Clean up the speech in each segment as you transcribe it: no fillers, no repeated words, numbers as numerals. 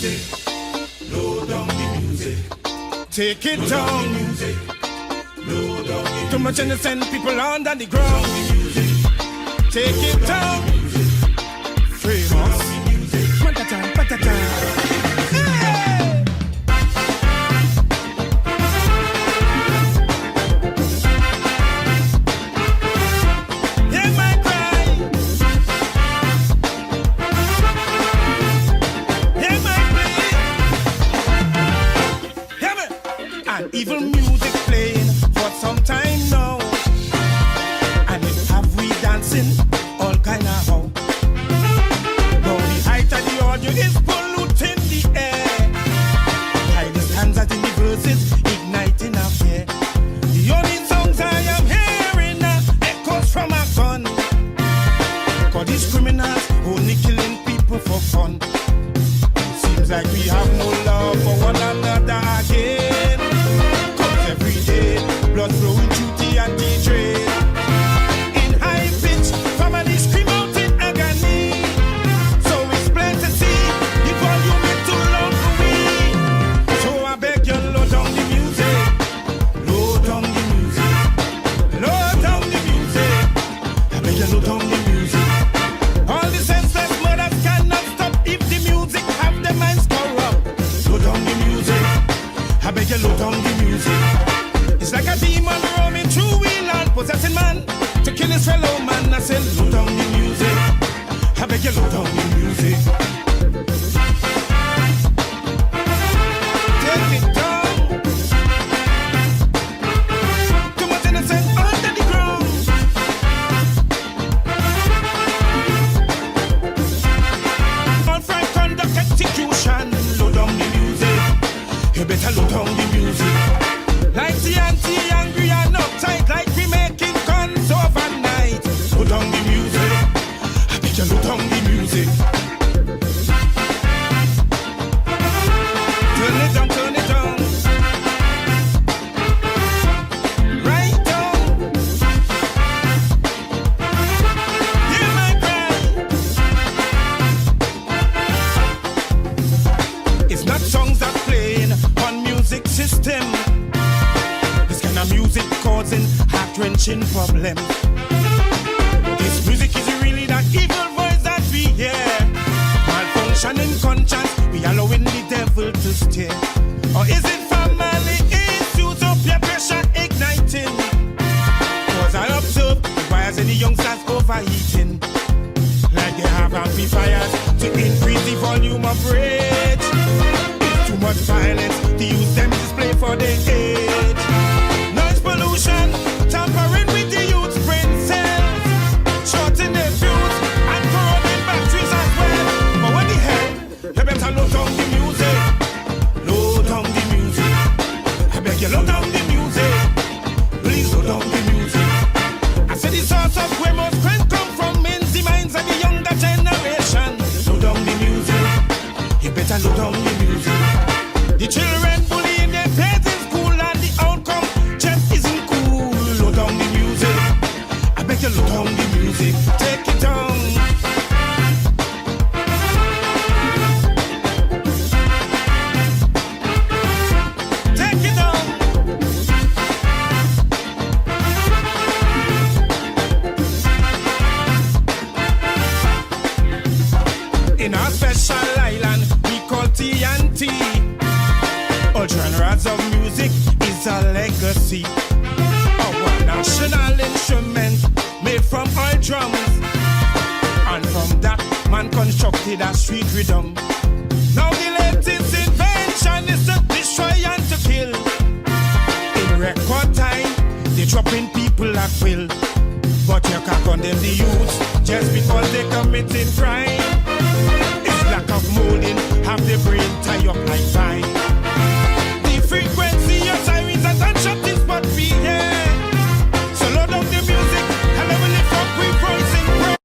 music. Low down the music. Take it down. Music. Low down the music. Too much innocent people under the ground. Music. Take it down. Famous. Patata, patata. Evil music playing for some time now, and it have we dancing all kind of how. Now the height of the audio is polluting the air. Hide the stanzas in the verses, igniting a fear. The only songs I am hearing are echoes from a gun. Cause these criminals only killing people for fun. Seems like we have no love for one another again. Every day, blood flowing through the anti-train. In high pitch, families scream out in agony. So it's plain to see, the volume is too loud for me. So I beg you, low down the music. Low down the music. Low down the music. I beg you, low down the music. All the senseless murders cannot stop if the music have the minds corrupt. Low down the music. I beg you, low down the music. It's like a demon roaming through wheel and possessing man to kill his fellow man. I say, low down the music. I beg you, low down the music. Take it down. Too much innocent under the ground. On frank conduct execution. Low down the music. You better low down the music. Like the anti-angry and uptight, like we making guns overnight. Low down the music. I beg you, low down the music. Turn it down, turn it down. Right down. Hear my cry. It's not songs that playing on music system. Music causing heart-wrenching problems. This music is really that evil voice that we hear. Malfunctioning conscience, we allowing the devil to steer. Or is it family issues or peer pressure igniting? Cause I observe the wires in the youngsters overheating. Like they have amplifiers to increase the volume of rage. It's too much violence to use them display for the age. Pollution, tampering with the youth's brain cells, shorting their fuse and corroding batteries as well. But what the hell? You better low down the music. Low down the music. I beg you, low down the music. Please low down the music. I said the source of where most crime come from in the minds of the younger generation. Low down the music. You better low down the music. The children bullying their parents in school and the outcome isn't cool. Low down the music. I beg you, low down the music. Take it down. Take it down. In our special island we call TNT. All genres of music is a legacy. Our national instrument made from oil drums. And from that man constructed a street rhythm. Now the latest invention is to destroy and to kill. In record time, they dropping people at will. But you can't condemn the youths just because they committing crime. It's lack of molding, have the brain tie up like vine. Frequency of sirens and gunshot is what we hear. So load up the music and I will lift up with voice in prayer.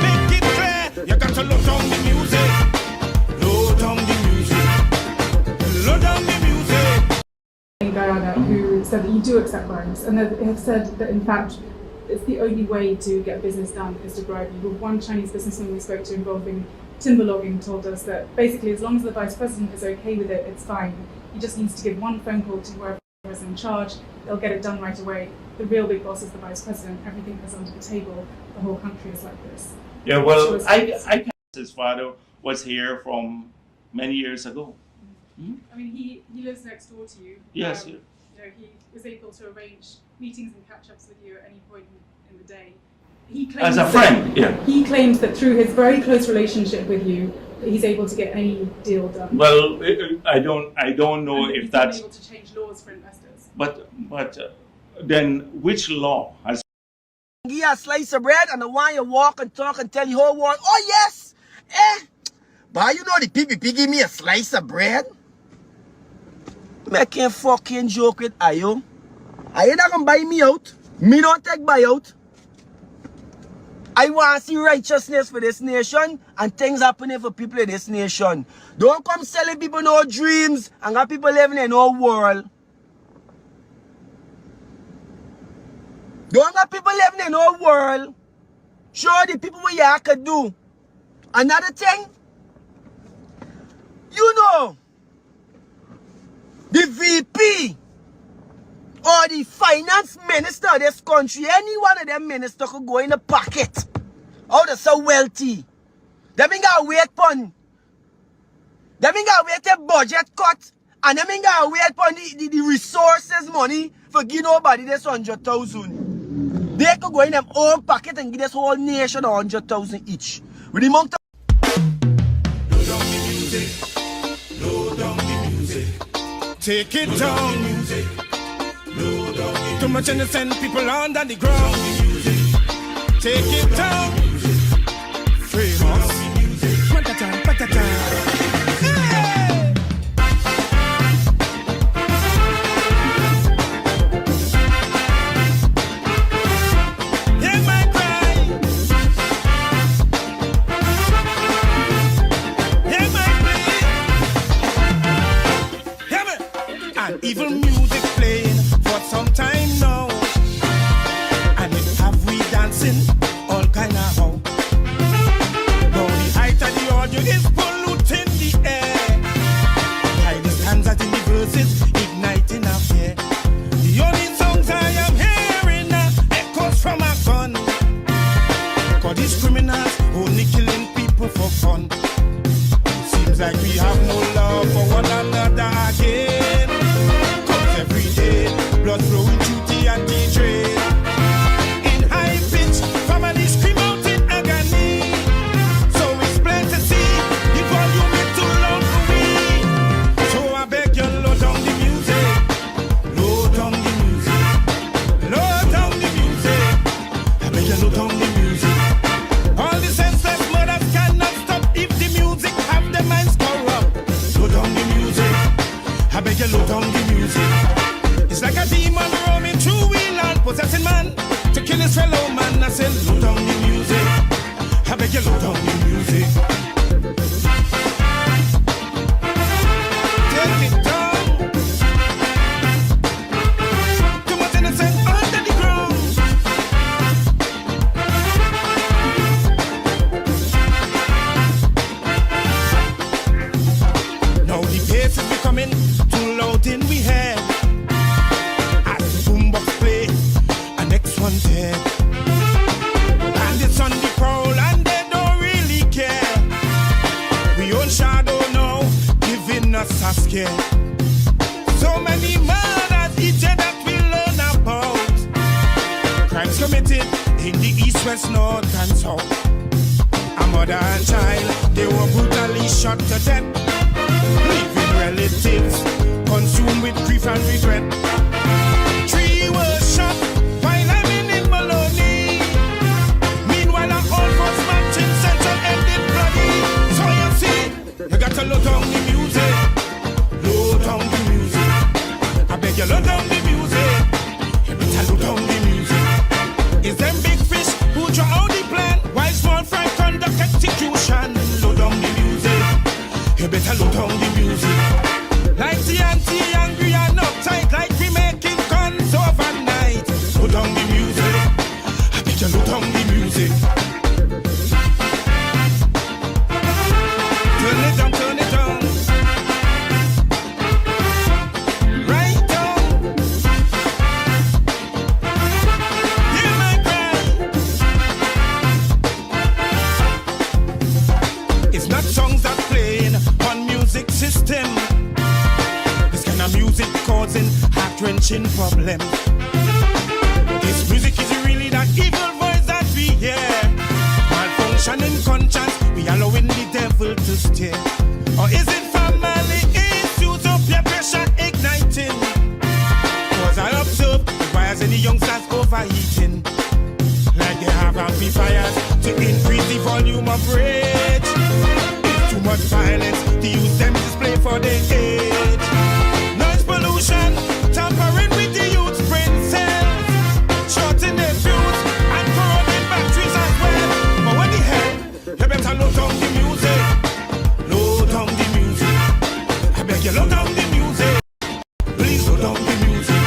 Make it clear, you got to load down the music. Load down the music. Load down the music. In Guyana, who said that you do accept bribes, and they have said that in fact it's the only way to get business done is to bribe you. But one Chinese businessman we spoke to involving timber logging told us that basically as long as the Vice President is okay with it, it's fine. He just needs to give one phone call to whoever is in charge. They'll get it done right away. The real big boss is the Vice President. Everything goes under the table. The whole country is like this. Yeah, well, I his father was here from many years ago. I mean, he lives next door to you. Yes. You know, he was able to arrange meetings and catch-ups with you at any point in the day. He claims As a friend, yeah. He claims that through his very close relationship with you, that he's able to get any deal done. Well, I don't know and if that's. He's able to change laws for investors. But then which law has? Give you a slice of bread and I want you walk and talk and tell the whole world, oh yes, but you know the PPP give me a slice of bread? Making fucking joke with you. Are you not gonna buy me out? Me don't take buyout. I want to see righteousness for this nation and things happening for people in this nation. Don't come selling people no dreams and got people living in no world. Don't got people living in no world. Show the people what you could do. Another thing, you know, the VP or the finance minister of this country, any one of them ministers could go in the pocket. Oh, they're so wealthy. They ain't got to wait upon. They ain't got to wait a budget cut. And they ain't got to wait upon the resources money for give nobody this 100,000. They could go in their own pocket and give this whole nation 100,000 each. With the amount of Low down the music. Low down the music. Take it Low down. down the music. Low down the Too much innocent people under the ground. music. Take it down. Famous. Patata, patata. Hey! Hear my cry. Hear my plea. Hear me. And evil music playing for some time now. And it have we dancing all kind of how. Now the height of the audio is polluting the air. Hide the stanzas in the verses, igniting a fear. The only songs I am hearing are echoes from a gun. Cause these criminals only killing people for fun. It seems like we have no love for one another again. Cause every day, blood flowing through the anti-trade. In high pitch, families scream out in agony. So it's plain to see, the volume is too loud for me. So I beg you, low down the music. Low down the music. Low down the music. I beg you, low down the music. All the senseless murders cannot stop if the music have the minds corrupt. Low down the music. I beg you, low down the music. It's like a demon roaming through wheel and possessing man to kill his fellow man. I say, low down the music. I beg you, low down the music. Take it down. Too much innocent under the ground. Now the pace is becoming too loud in we head. As the boombox play, a next one dead. Bandits on the prowl and they don't really care. We own shadow now, giving us a scare. So many murders each day that we learn about. Crimes committed in the east, west, north and south. A mother and child, they were brutally shot to death. Leaving relatives consumed with grief and regret. 3 were shot while I'm in Maloney. Meanwhile, our old folks marching central ended bloody. So you see, you got to low down the music. Low down the music. I beg you, low down the music. You better low down the music. Is them big fish who draw out the plan while small fry conduct execution. Low down the music. You better low down the music. Like the anti-angry and uptight, like we making guns overnight. Low down the music. I beg you, low down the music. launching problems. This music is really that evil voice that we hear. Malfunctioning conscience, we allowing the devil to steer. Or is it family issues or peer pressure igniting? Cause I observe the wires in the youngsters overheating. Like they have amplifiers to increase the volume of rage. It's too much violence to use them display for the age. Noise pollution, tampering with the youth's brain cells, shorting their fuse and corroding batteries as well. But what the hell? You better low down the music. Low down the music. I beg you, low down the music. Please low down the music.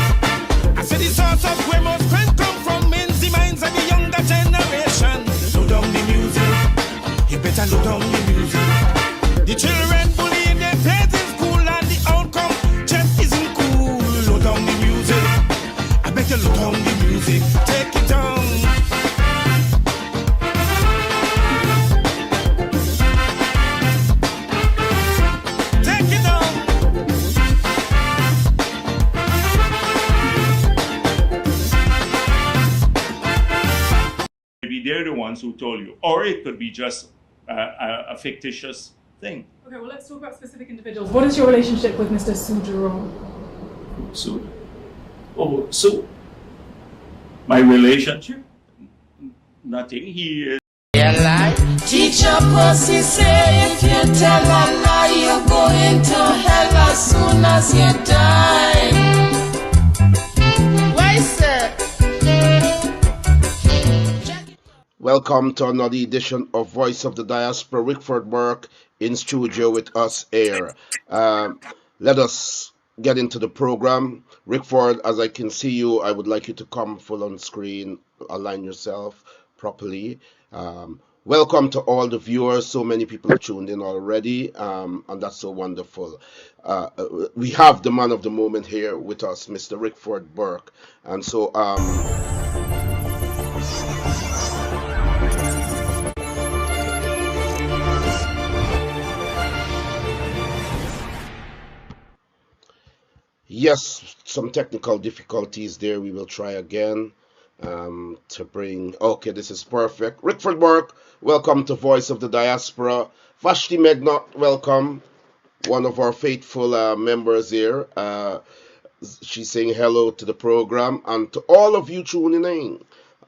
I said the source of where most strength come from in the minds of the younger generation. Low down the music. You better low down the music. The children bullying their peers in school and the outcome just isn't cool. Low down the music. I beg you, low down the music. Take it down. Take it down. Maybe they're the ones who told you, or it could be just a fictitious thing. Okay, well, let's talk about specific individuals. What is your relationship with Mr. Sujuro? So my relationship, nothing. He is Teacher Pussy say if you tell a lie you're going to hell as soon as you die. Why sir? Welcome to another edition of Voice of the Diaspora. Rickford Burke in studio with us here. Let us get into the program. Rickford, as I can see you, I would like you to come full on screen, align yourself properly. Welcome to all the viewers. So many people have tuned in already, and that's so wonderful. We have the man of the moment here with us, Mr. Rickford Burke. And so, yes, some technical difficulties there. We will try again to bring. Okay, this is perfect. Rickford Burke, welcome to Voice of the Diaspora. Vashti Megna, welcome. One of our faithful members here. She's saying hello to the program and to all of you tuning in,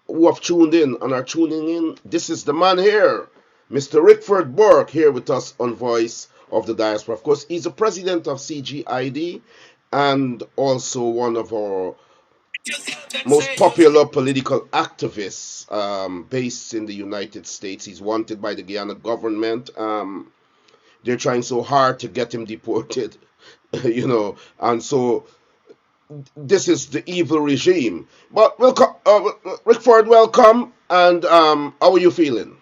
who have tuned in and are tuning in. This is the man here, Mr. Rickford Burke, here with us on Voice of the Diaspora. Of course, he's the president of CGID and also one of our most popular political activists based in the United States. He's wanted by the Guyana government. They're trying so hard to get him deported, and so this is the evil regime. But welcome, Rickford, welcome, and how are you feeling?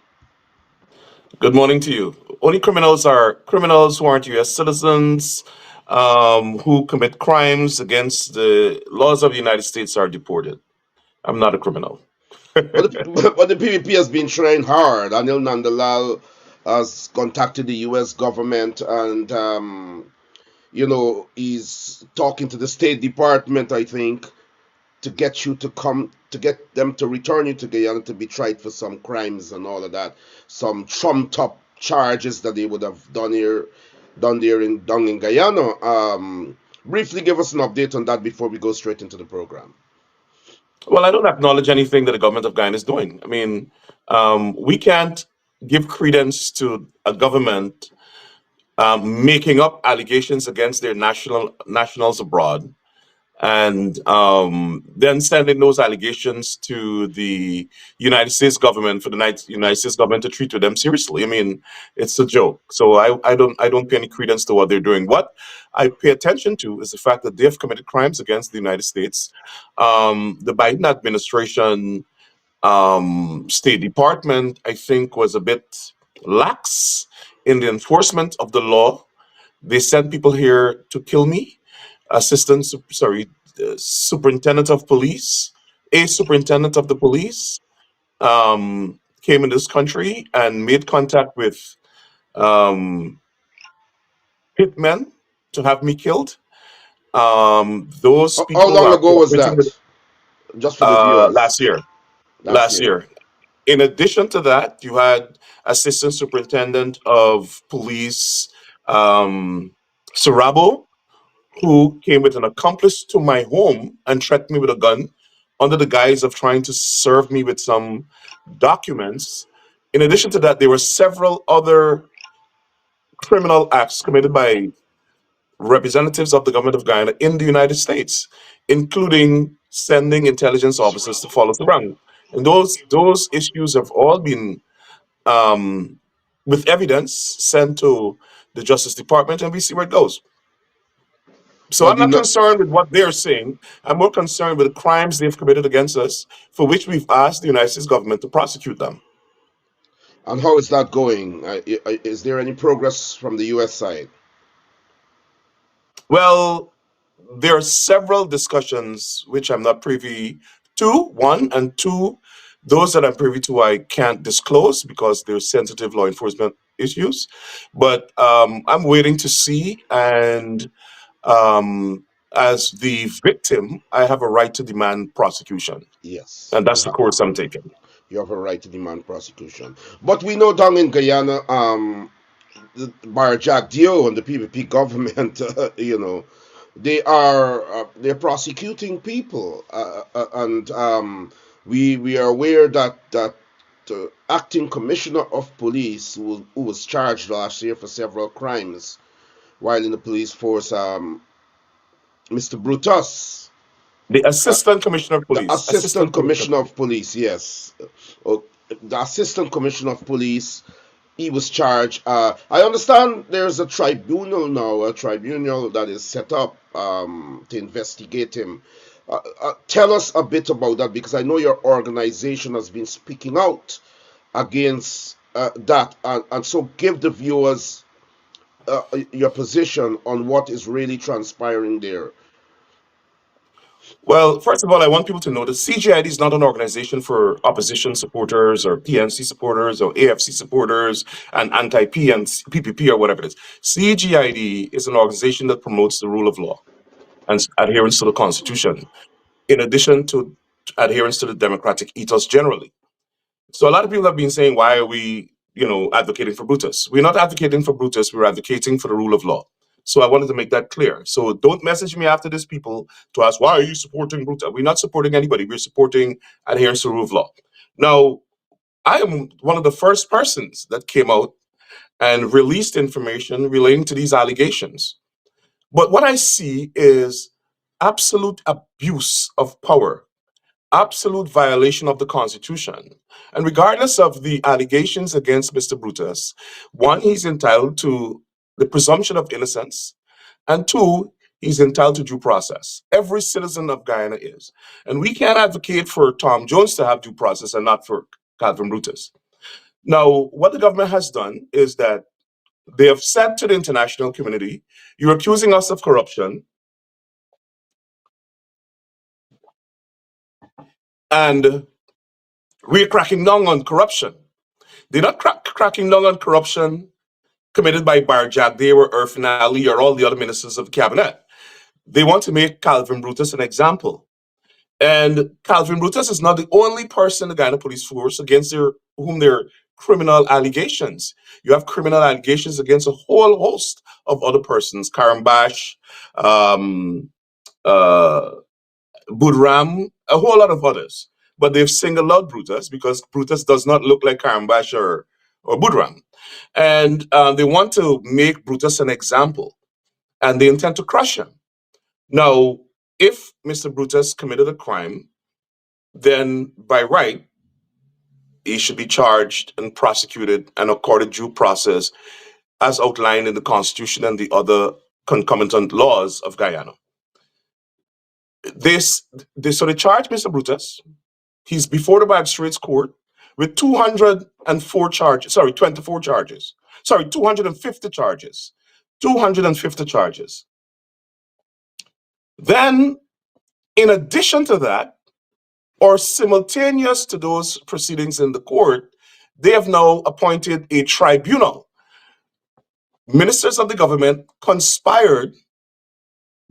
Good morning to you. Only criminals are criminals who aren't U.S. citizens, who commit crimes against the laws of the United States are deported. I'm not a criminal. But the PPP has been trying hard. Anil Nandalal has contacted the U.S. government and, he's talking to the State Department, I think, to get you to come, to get them to return you to Guyana to be tried for some crimes and all of that. Some trumped up charges that they would have done there in Guyana. Briefly give us an update on that before we go straight into the program. Well, I don't acknowledge anything that the government of Guyana is doing. I mean, we can't give credence to a government making up allegations against their nationals abroad, and then sending those allegations to the United States government for the United States government to treat them seriously. I mean, it's a joke. So I don't pay any credence to what they're doing. What I pay attention to is the fact that they have committed crimes against the United States. The Biden administration, State Department, I think, was a bit lax in the enforcement of the law. They sent people here to kill me. Superintendent of police, a superintendent of the police came in this country and made contact with hitmen to have me killed. Those How people long are ago was cooperating with that? Just for the viewers. last year. Last Last year. year. In addition to that, you had Assistant Superintendent of Police Sarabo, who came with an accomplice to my home and threatened me with a gun under the guise of trying to serve me with some documents. In addition to that, there were several other criminal acts committed by representatives of the government of Guyana in the United States, including sending intelligence officers to follow the run. And those issues have all been, um, with evidence, sent to the Justice Department, and we see where it goes. So Now I'm the not Uni- concerned with what they're saying. I'm more concerned with the crimes they've committed against us, for which we've asked the United States government to prosecute them. and how is that going? Is there any progress from the U.S. side? Well, there are several discussions which I'm not privy to, one, and two, those that I'm privy to I can't disclose because they're sensitive law enforcement issues. But I'm waiting to see, and um, as the victim, I have a right to demand prosecution, Yes, and that's the course I'm taking. you have a right to demand prosecution. But we know down in Guyana, by Jack Dio and the PPP government, they're prosecuting people, and we are aware that the acting commissioner of police, who was charged last year for several crimes while in the police force, Mr. Brutus, The uh, Assistant Commissioner of the Police, assistant Assistant Commissioner of commissioner Police. of police, yes, uh, the assistant commissioner of police, he was charged. I understand there's a tribunal now, a tribunal that is set up to investigate him. Tell us a bit about that, because I know your organization has been speaking out against that, and so give the viewers your position on what is really transpiring there. Well, first of all, I want people to know that CGID is not an organization for opposition supporters or PNC supporters or AFC supporters and anti-PPP or whatever it is. CGID is an organization that promotes the rule of law and adherence to the Constitution, in addition to adherence to the democratic ethos generally. So a lot of people have been saying, why are we, advocating for Brutus? We're not advocating for Brutus, we're advocating for the rule of law. So I wanted to make that clear. So don't message me after this, people, to ask, why are you supporting Brutus? We're not supporting anybody. We're supporting adherence to the rule of law. Now, I am one of the first persons that came out and released information relating to these allegations. But what I see is absolute abuse of power, absolute violation of the Constitution. And regardless of the allegations against Mr. Brutus, one, he's entitled to the presumption of innocence, and two, he's entitled to due process. Every citizen of Guyana is. And we can't advocate for Tom Jones to have due process and not for Calvin Brutus. Now, what the government has done is that they have said to the international community, you're accusing us of corruption, and we're cracking down on corruption. They're not cracking down on corruption committed by Barjack Day or Irfin Ali or all the other ministers of the cabinet. They want to make Calvin Brutus an example. And Calvin Brutus is not the only person in the Guyana police force against whom there are criminal allegations. You have criminal allegations against a whole host of other persons, Karambash, um, uh, Budram, a whole lot of others. But they've singled out Brutus because Brutus does not look like Karambash or Budram. And they want to make Brutus an example, and they intend to crush him. Now, if Mr. Brutus committed a crime, then by right, he should be charged and prosecuted and accorded due process as outlined in the Constitution and the other concomitant laws of Guyana. So they charge Mr. Brutus. He's before the magistrate's court with 204 charges, 24 charges, 250 charges, 250 charges. Then, in addition to that, or simultaneous to those proceedings in the court, they have now appointed a tribunal. Ministers of the government conspired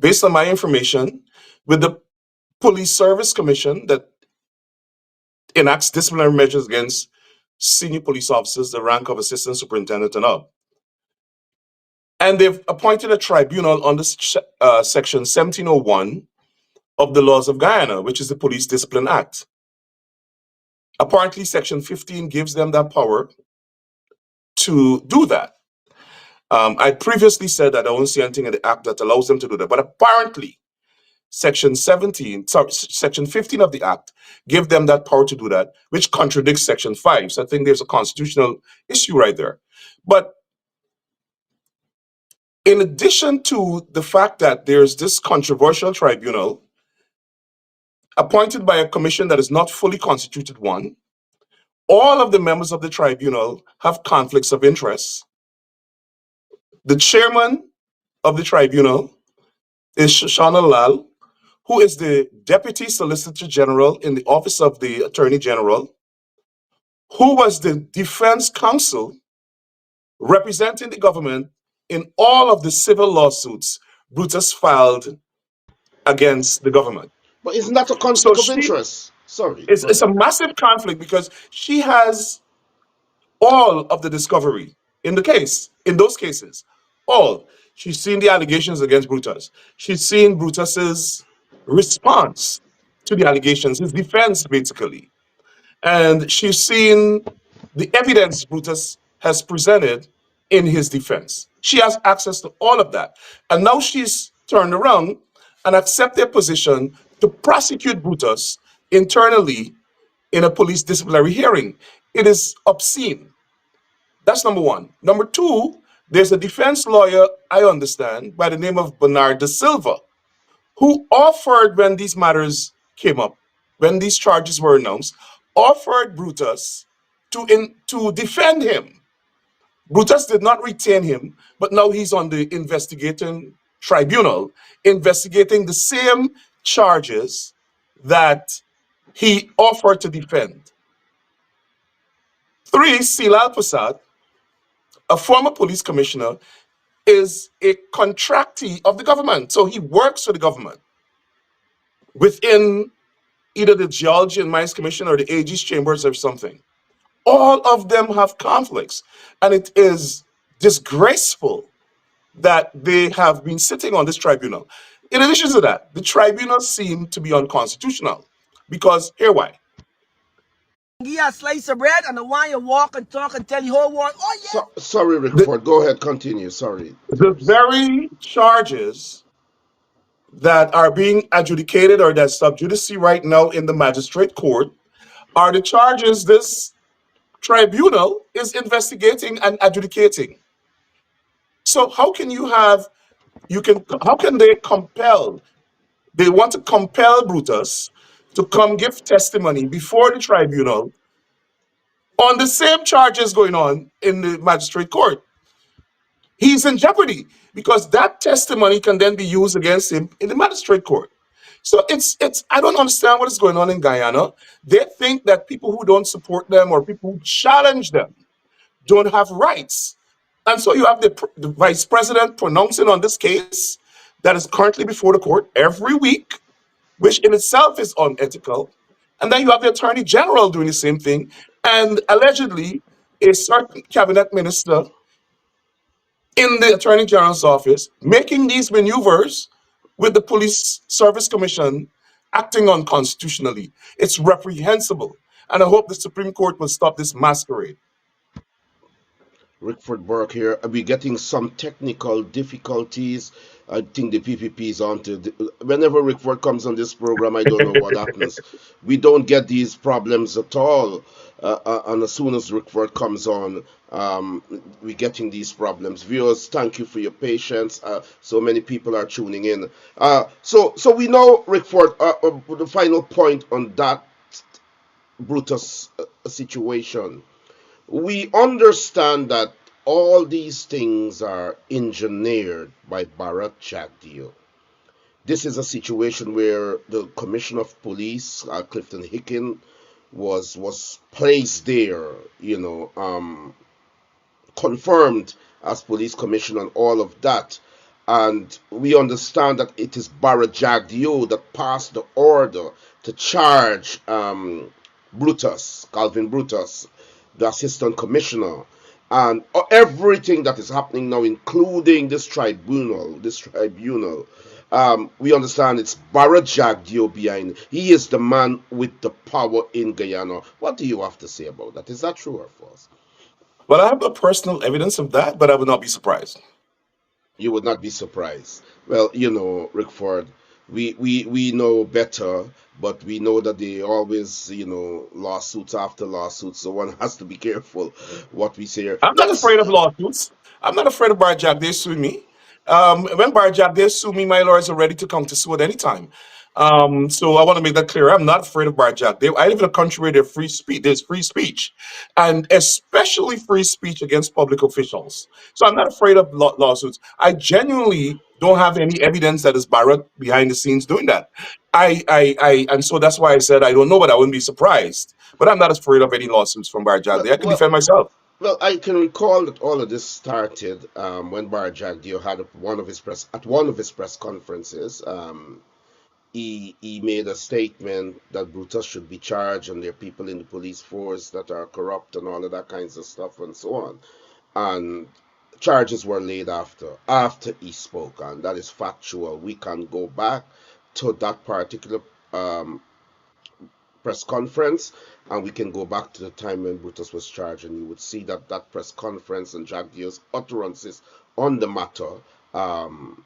based on my information, with the Police Service Commission that enacts disciplinary measures against senior police officers, the rank of assistant superintendent and up. And they've appointed a tribunal under section 1701 of the laws of Guyana, which is the Police Discipline Act. Apparently, section 15 gives them that power to do that. I previously said that I don't see anything in the act that allows them to do that, but apparently, section 15 of the act give them that power to do that, which contradicts section 5. So I think there's a constitutional issue right there. But in addition to the fact that there's this controversial tribunal appointed by a commission that is not fully constituted one, all of the members of the tribunal have conflicts of interest. The chairman of the tribunal is Shoshana Lal, who is the Deputy Solicitor General in the Office of the Attorney General, who was the defense counsel representing the government in all of the civil lawsuits Brutus filed against the government. But isn't that a So conflict of she interest? Sorry, it's go a ahead. massive conflict because she has all of the discovery in the case, in those cases. All. She's seen the allegations against Brutus. She's seen Brutus's response to the allegations, his defense, basically. And she's seen the evidence Brutus has presented in his defense. She has access to all of that. And now she's turned around and accepted a position to prosecute Brutus internally in a police disciplinary hearing. It is obscene. That's number one. Number two, there's a defense lawyer, I understand, by the name of Bernard da Silva, who offered, when these matters came up, when these charges were announced, offered Brutus to defend him. Brutus did not retain him, but now he's on the investigating tribunal, investigating the same charges that he offered to defend. Three, Silal Prasad, a former police commissioner, is a contractee of the government. So he works for the government within either the Geology and Mines Commission or the AG's chambers or something. All of them have conflicts. And it is disgraceful that they have been sitting on this tribunal. In addition to that, the tribunal seemed to be unconstitutional because here why. Give you a slice of bread and I want you walk and talk and tell the whole world, oh yeah. Sorry, The, Rickford. Go ahead, continue. Sorry, the please. very charges that are being adjudicated or that's sub judice right now in the magistrate court are the charges this tribunal is investigating and adjudicating. So how can they want to compel Brutus to come give testimony before the tribunal on the same charges going on in the magistrate court? He's in jeopardy because that testimony can then be used against him in the magistrate court. So it's I don't understand what is going on in Guyana. They think that people who don't support them or people who challenge them don't have rights. And so you have the vice president pronouncing on this case that is currently before the court every week, which in itself is unethical. And then you have the attorney general doing the same thing. And allegedly, a certain cabinet minister in the attorney general's office making these maneuvers with the police service commission acting unconstitutionally. It's reprehensible. And I hope the Supreme Court will stop this masquerade. Rickford Burke here. Are we getting some technical difficulties? I think the PPP is on to. Whenever Rickford comes on this program, I don't know what happens. We don't get these problems at all. And as soon as Rickford comes on, we're getting these problems. Viewers, thank you for your patience. So many people are tuning in. So we know, Rickford, the final point on that Brutus situation. We understand that all these things are engineered by Bharat Jagdeo. This is a situation where the Commissioner of Police, Clifton Hicken, was placed there, confirmed as police commissioner and all of that. And we understand that it is Barra Jagdeo that passed the order to charge Brutus, Calvin Brutus, the assistant commissioner, and everything that is happening now, including this tribunal. We understand it's Barra Jagdeo behind. He is the man with the power in Guyana. What do you have to say about that? Is that true or false? Well, I have no personal evidence of that, but I would not be surprised. You would not be surprised. Well, Rickford, we know better, but we know that they always, lawsuits after lawsuits, so one has to be careful what we say here. I'm not Let's, afraid of lawsuits. I'm not afraid of Barjack. They sue me. When Barjack they sue me, my lawyers are ready to come to sue at any time. So I want to make that clear. I'm not afraid of Barjack. I live in a country where there's free speech, and especially free speech against public officials. So I'm not afraid of lawsuits. I genuinely don't have any evidence that is Barrett behind the scenes doing that. And so that's why I said I don't know, but I wouldn't be surprised. But I'm not afraid of any lawsuits from Barjack. well, I can well, defend myself. well, I can recall that all of this started when Barjack Dio had one of his press conferences. He made a statement that Brutus should be charged and there are people in the police force that are corrupt and all of that kinds of stuff and so on. And charges were laid after he spoke, and that is factual. We can go back to that particular um, press conference, and we can go back to the time when Brutus was charged, and you would see that that press conference and Jack Deal's utterances on the matter, um,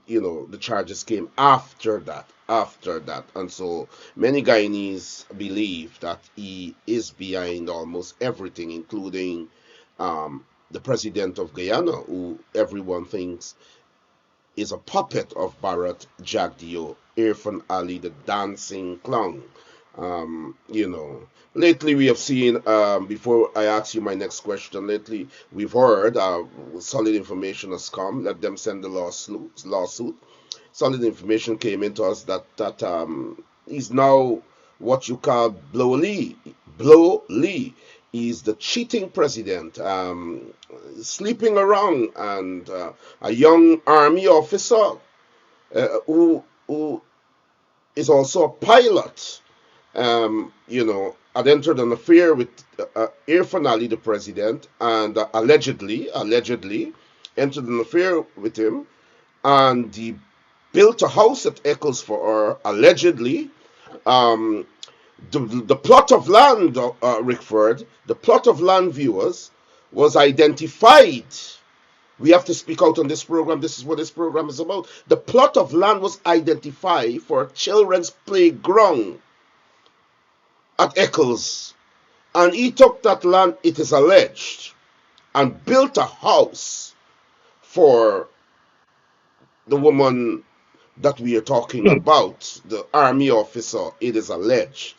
the charges came after that, and so many Guyanese believe that he is behind almost everything, including the president of Guyana, who everyone thinks is a puppet of Bharat Jagdeo, Irfan Ali, the dancing clown. Lately we have seen, before I ask you my next question, lately we've heard solid information has come. Let them send the lawsuit. Solid information came into us that he's now what you call Blow Lee. Blow Lee. He's the cheating president, sleeping around, and a young army officer who is also a pilot. Had entered an affair with Irfan Ali, the president, and allegedly entered an affair with him, and he built a house at Eccles for her, allegedly. Um, the plot of land, Rickford, the plot of land, viewers, was identified. We have to speak out on this program. This is what this program is about. The plot of land was identified for a children's playground at Eccles. And he took that land, it is alleged, and built a house for the woman that we are talking about, the army officer, it is alleged.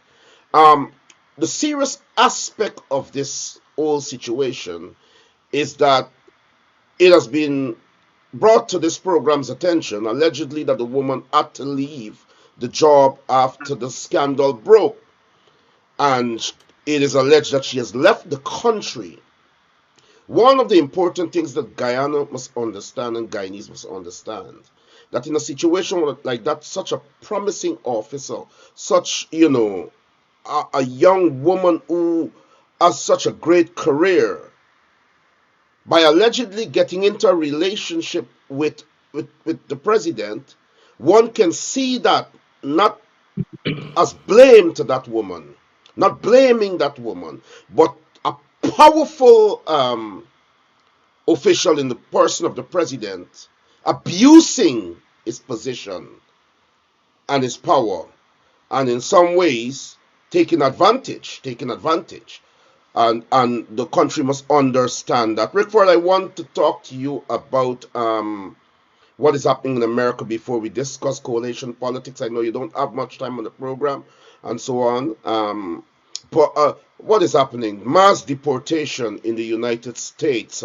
The serious aspect of this whole situation is that it has been brought to this program's attention, allegedly, that the woman had to leave the job after the scandal broke. And it is alleged that she has left the country. One of the important things that Guyana must understand and Guyanese must understand, that in a situation like that, such a promising officer, such, a young woman who has such a great career, by allegedly getting into a relationship with the president, one can see that not as blame to that woman, not blaming that woman, but a powerful official in the person of the president abusing his position and his power, and in some ways taking advantage. And the country must understand that. Rickford, I want to talk to you about what is happening in America before we discuss coalition politics. I know you don't have much time on the program and so on. But what is happening? Mass deportation in the United States.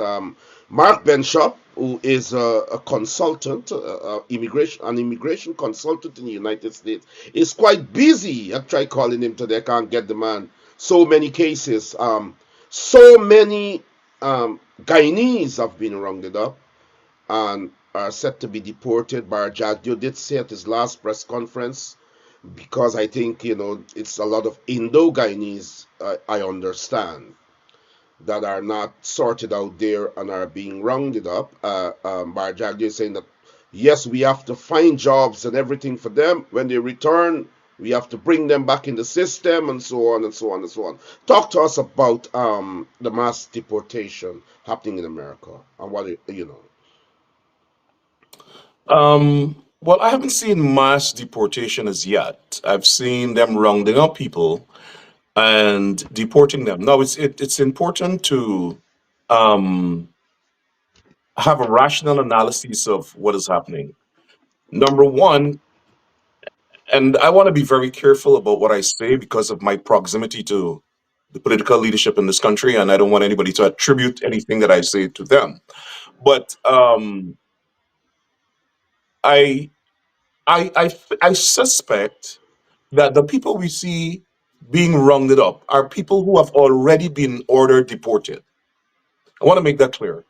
Mark Benshop, who is a consultant, an immigration consultant in the United States, is quite busy. I tried calling him today, I can't get the man. So many cases, so many Guyanese have been rounded up. and are set to be deported. Barjagdio did say at his last press conference, because I think, it's a lot of Indo-Guyanese, I understand, that are not sorted out there and are being rounded up. Barjagdio is saying that, yes, we have to find jobs and everything for them. When they return, we have to bring them back in the system, and so on and so on and so on. Talk to us about the mass deportation happening in America and what you know. Well, I haven't seen mass deportation as yet. I've seen them rounding up people and deporting them. Now, it's important to um, have a rational analysis of what is happening. Number one, and I want to be very careful about what I say because of my proximity to the political leadership in this country, and I don't want anybody to attribute anything that I say to them. But I, I suspect that the people we see being rounded up are people who have already been ordered deported. I want to make that clear.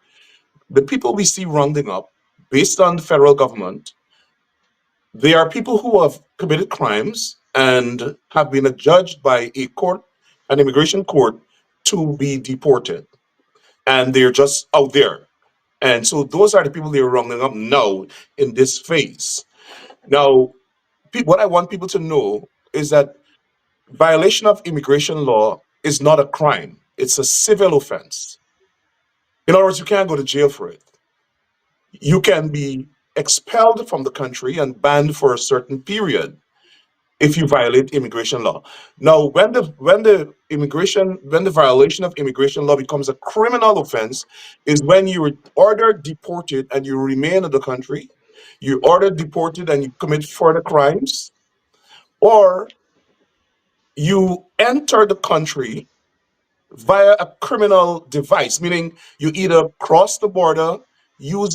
The people we see rounding up, based on the federal government, they are people who have committed crimes and have been adjudged by a court, an immigration court, to be deported. And they're just out there. And so those are the people they're rounding up now in this phase. Now, what I want people to know is that violation of immigration law is not a crime, it's a civil offense. In other words, you can't go to jail for it. You can be expelled from the country and banned for a certain period if you violate immigration law. Now, when the violation of immigration law becomes a criminal offense, is when you are ordered deported and you remain in the country, you ordered deported and you commit further crimes, or you enter the country via a criminal device, meaning you either cross the border, you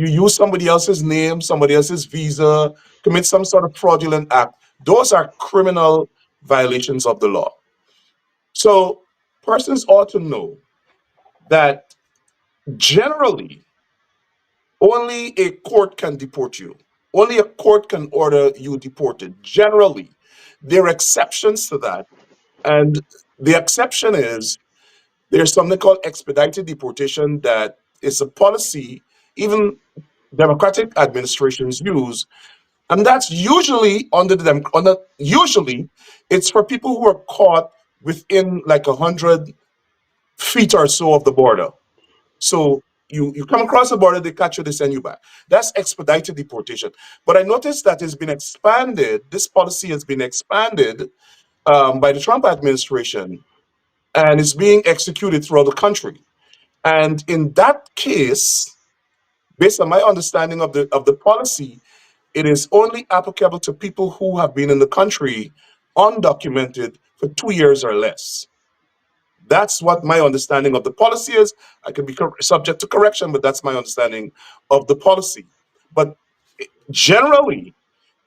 use somebody else's name, somebody else's visa, commit some sort of fraudulent act. Those are criminal violations of the law. So persons ought to know that generally only a court can deport you. Only a court can order you deported. Generally, there are exceptions to that. And the exception is there's something called expedited deportation that is a policy even democratic administrations use, and that's usually usually it's for people who are caught within like 100 feet or so of the border. So you come across the border, they catch you, they send you back. That's expedited deportation. But I noticed that it's been expanded. This policy has been expanded by the Trump administration, and it's being executed throughout the country. And in that case, based on my understanding of the policy, it is only applicable to people who have been in the country undocumented for 2 years or less. That's what my understanding of the policy is. I could be subject to correction, but that's my understanding of the policy. But generally,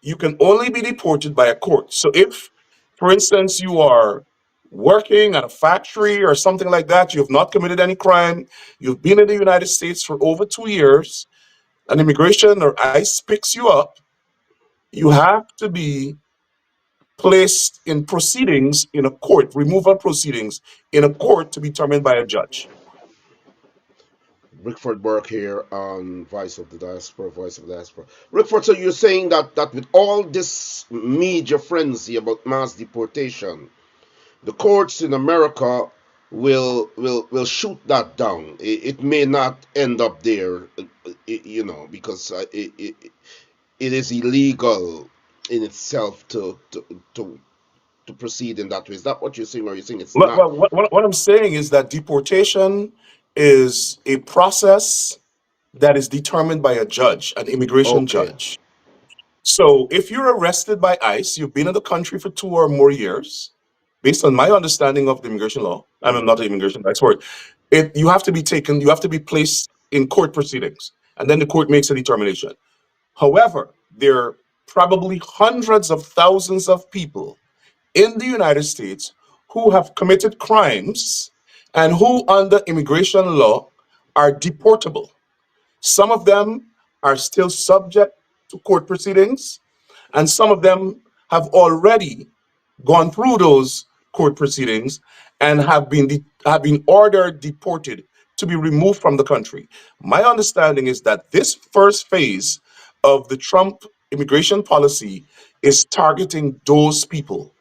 you can only be deported by a court. So if, for instance, you are working at a factory or something like that, you have not committed any crime, you've been in the United States for over 2 years, and immigration or ICE picks you up, you have to be placed in proceedings in a court, removal proceedings in a court to be determined by a judge. Rickford Burke here on Voice of the Diaspora, Voice of the Diaspora. Rickford, so you're saying that with all this media frenzy about mass deportation, the courts in America will shoot that down. It may not end up there, because it is illegal in itself to proceed in that way. Is that what you're saying, or are you saying it's Well, not? what I'm saying is that deportation is a process that is determined by a judge, an immigration Okay. judge. So if you're arrested by ICE, you've been in the country for 2 or more years, based on my understanding of the immigration law, I'm not an immigration expert, you have to be taken, you have to be placed in court proceedings, and then the court makes a determination. However, there are probably hundreds of thousands of people in the United States who have committed crimes and who, under immigration law, are deportable. Some of them are still subject to court proceedings, and some of them have already gone through those court proceedings and have been ordered deported to be removed from the country. My understanding is that this first phase of the Trump immigration policy is targeting those people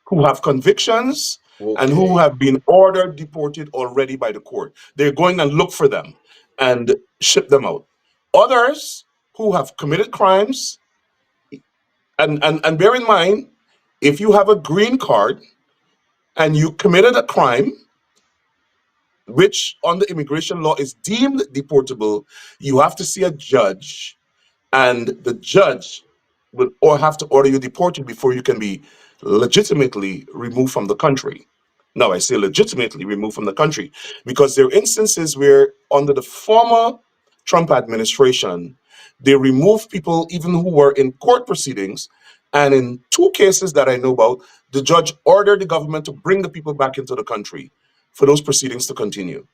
who have convictions and who Okay. have been ordered deported already by the court. They're going and look for them and ship them out. Others who have committed crimes, and bear in mind, if you have a green card and you committed a crime, which under immigration law is deemed deportable, you have to see a judge, and the judge will or have to order you deported before you can be legitimately removed from the country. Now, I say legitimately removed from the country because there are instances where, under the former Trump administration, they removed people even who were in court proceedings. And in two cases that I know about, the judge ordered the government to bring the people back into the country for those proceedings to continue.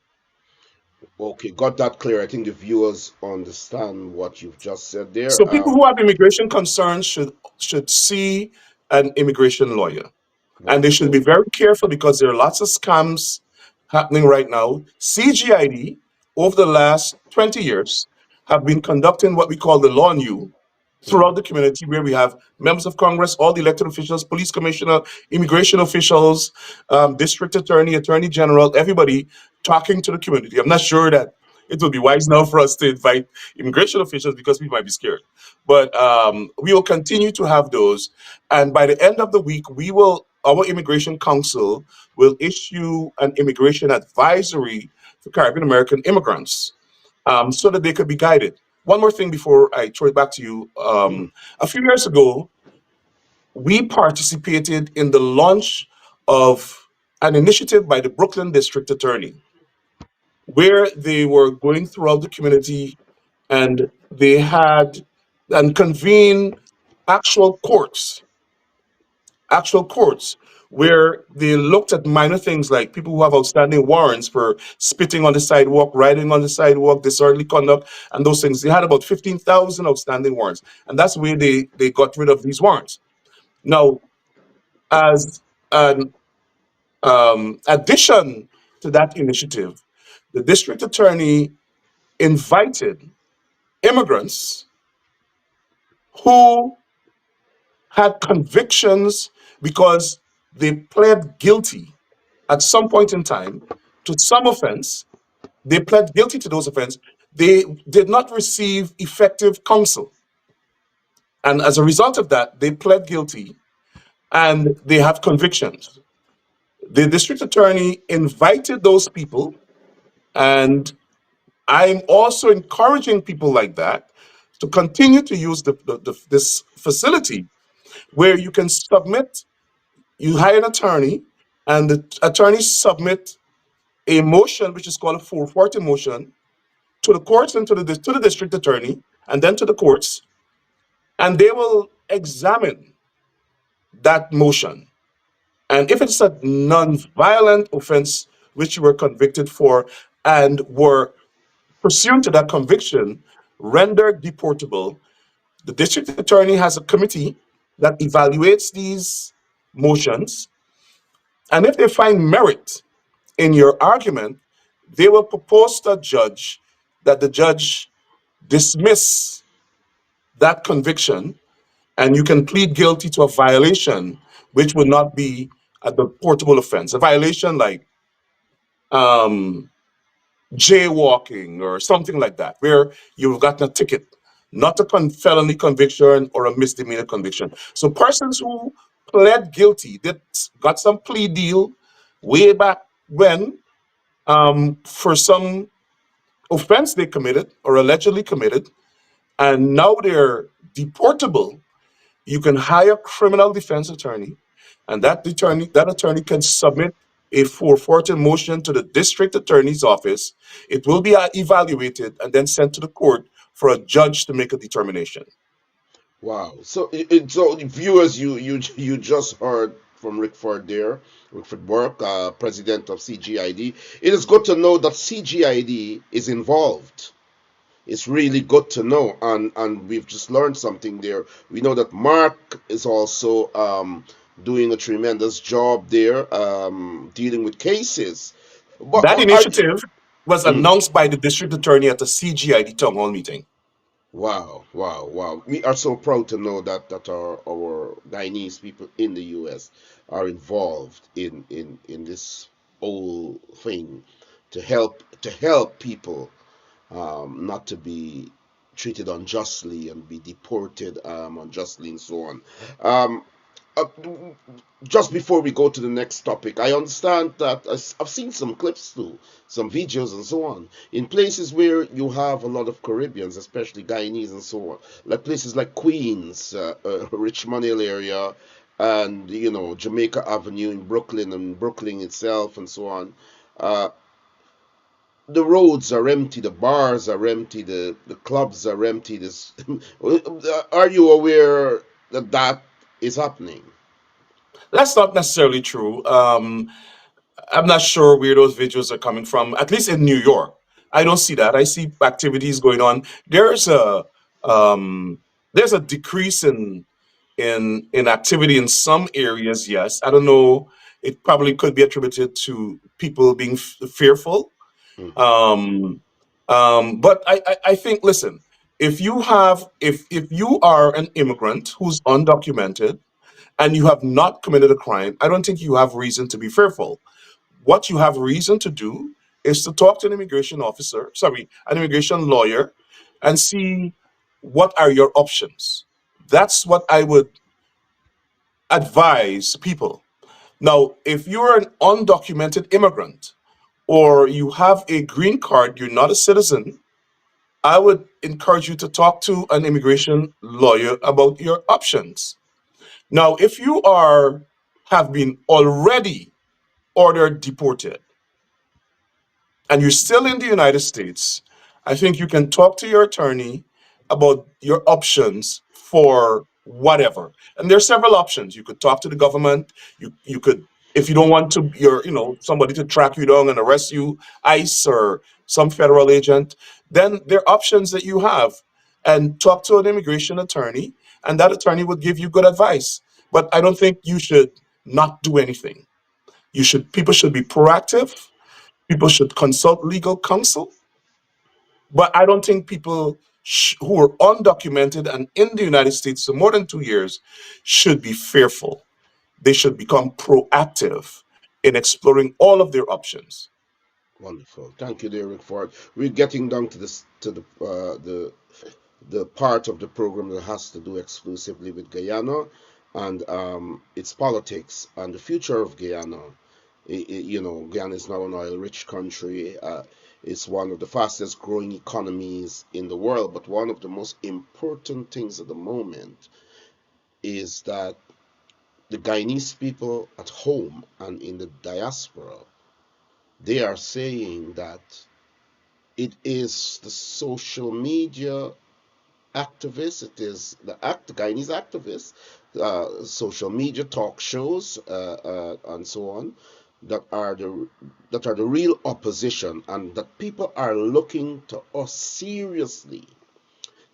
Okay, got that clear. I think the viewers understand what you've just said there. So people who have immigration concerns should see an immigration lawyer. And they should be Wonderful. very careful because there are lots of scams happening right now. CGID, over the last 20 years, have been conducting what we call the Law New throughout the community, where we have members of Congress, all the elected officials, police commissioner, immigration officials, district attorney, attorney general, everybody talking to the community. I'm not sure that it would be wise now for us to invite immigration officials because we might be scared. But we will continue to have those. And by the end of the week, our immigration council will issue an immigration advisory for Caribbean American immigrants, so that they could be guided. One more thing before I throw it back to you. A few years ago, we participated in the launch of an initiative by the Brooklyn District Attorney, where they were going throughout the community and they had and convened actual courts actual courts where they looked at minor things like people who have outstanding warrants for spitting on the sidewalk, riding on the sidewalk, disorderly conduct, and those things. They had about 15,000 outstanding warrants, and that's where they got rid of these warrants. Now, as an addition to that initiative, the district attorney invited immigrants who had convictions because they pled guilty at some point in time to some offense. They pled guilty to those offenses. They did not receive effective counsel. And as a result of that, they pled guilty and they have convictions. The district attorney invited those people, and I'm also encouraging people like that to continue to use this facility where you can submit, you hire an attorney, and the attorney submit a motion, which is called a 440 motion, to the courts and to the district attorney, and then to the courts, and they will examine that motion. And if it's a non-violent offense which you were convicted for and were pursuant to that conviction rendered deportable, the district attorney has a committee that evaluates these motions, and if they find merit in your argument, they will propose to a judge that the judge dismiss that conviction, and you can plead guilty to a violation which would not be a deportable offense. A violation like um, jaywalking or something like that, where you've gotten a ticket, not a felony conviction or a misdemeanor conviction. So persons who pled guilty, that got some plea deal way back when, for some offense they committed or allegedly committed, and now they're deportable, you can hire a criminal defense attorney, and that attorney can submit a 440 motion to the district attorney's office. It will be evaluated and then sent to the court for a judge to make a determination. Wow. So, so viewers, you just heard from Rickford there, Rickford Burke, president of CGID. It is good to know that CGID is involved. It's really good to know, and we've just learned something there. We know that Mark is also doing a tremendous job there, dealing with cases. But That initiative was Mhm. announced by the district attorney at a CGID town hall meeting. Wow, wow, wow. We are so proud to know that our Guyanese people in the US are involved in this whole thing to help people not to be treated unjustly and be deported unjustly and so on. Um, uh, just before we go to the next topic, I understand that I've seen some clips too, some videos and so on, in places where you have a lot of Caribbeans, especially Guyanese and so on, like places like Queens, Richmond Hill area, and Jamaica Avenue in Brooklyn and Brooklyn itself and so on. Uh, the roads are empty, the bars are empty, the clubs are empty. This, are you aware that is happening? That's not necessarily true. I'm not sure where those videos are coming from. At least in New York, I don't see that. I see activities going on. Um, there's a decrease in activity in some areas. Yes, I don't know. It probably could be attributed to people being fearful. Mhm. But I think, listen, if you are an immigrant who's undocumented and you have not committed a crime, I don't think you have reason to be fearful. What you have reason to do is to talk to an immigration officer, sorry, an immigration lawyer, and see what are your options. That's what I would advise people. Now, if you're an undocumented immigrant or you have a green card, you're not a citizen, I would encourage you to talk to an immigration lawyer about your options. Now, if you have been already ordered deported and you're still in the United States, I think you can talk to your attorney about your options for whatever. And there's several options. You could talk to the government. You could, if you don't want to, somebody to track you down and arrest you, ICE or some federal agent, then there are options that you have. And talk to an immigration attorney, and that attorney would give you good advice. But I don't think you should not do anything. People should be proactive. People should consult legal counsel, but I don't think people who are undocumented and in the United States for more than 2 years should be fearful. They should become proactive in exploring all of their options. Wonderful. Thank you, Derek Ford. We're getting down to this to the part of the program that has to do exclusively with Guyana and its politics and the future of Guyana. Guyana is now an oil-rich country. It's one of the fastest growing economies in the world. But one of the most important things at the moment is that the Guyanese people at home and in the diaspora, they are saying that it is the social media activists, it is the Guyanese activists, social media talk shows, and so on, that are the real opposition, and that people are looking to us seriously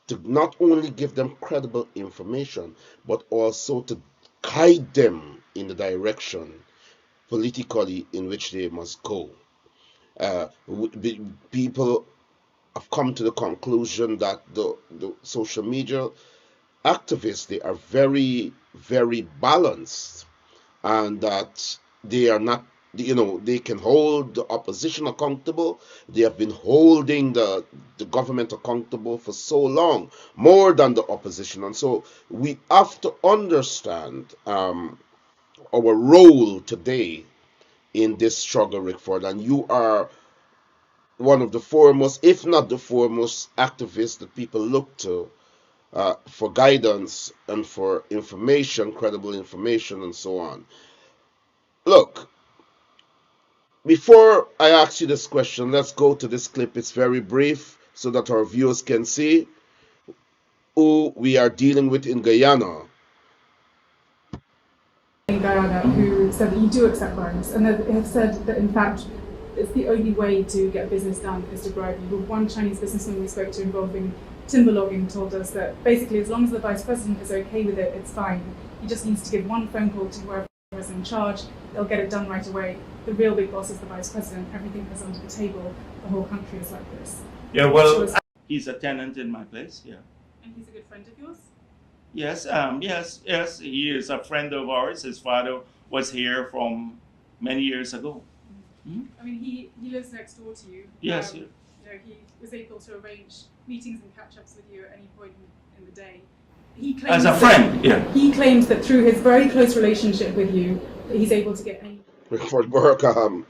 to not only give them credible information, but also to guide them in the direction politically in which they must go. Uh, People have come to the conclusion that the social media activists, they are very, very balanced, and that they are not, they can hold the opposition accountable. They have been holding the government accountable for so long, more than the opposition. And so we have to understand our role today in this struggle, Rickford. And you are one of the foremost, if not the foremost, activists that people look to for guidance and for information, credible information, and so on. Look, before I ask you this question, let's go to this clip. It's very brief so that our viewers can see who we are dealing with in Guyana. Guyana who said that you do accept bribes, and they have said that in fact it's the only way to get business done is to bribe you. But one Chinese businessman we spoke to involving timber logging told us that basically as long as the vice president is okay with it, it's fine. He just needs to give one phone call to whoever is in charge. They'll get it done right away. The real big boss is the vice president. Everything is under the table. The whole country is like this. Yeah, well, he's a tenant in my place, yeah. And he's a good friend of yours? Yes, yes, he is a friend of ours. His father was here from many years ago. I mean, he lives next door to you. Yes. You know, he was able to arrange meetings and catch-ups with you at any point in the day. He claims As a friend, yeah. He claims that through his very close relationship with you, that he's able to get any. Rickford Burke,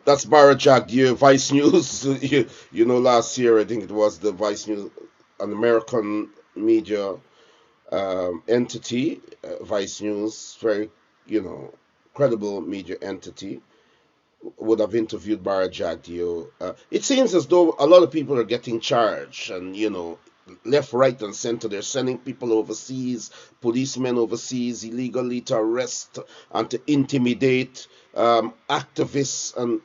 that's Barra Jagdieu, Vice News. You know, last year I think it was the Vice News, an American media entity, Vice News, very credible media entity, would have interviewed Barra Jagdieu. It seems as though a lot of people are getting charged, and left, right, and center. They're sending people overseas, policemen overseas, illegally to arrest and to intimidate activists and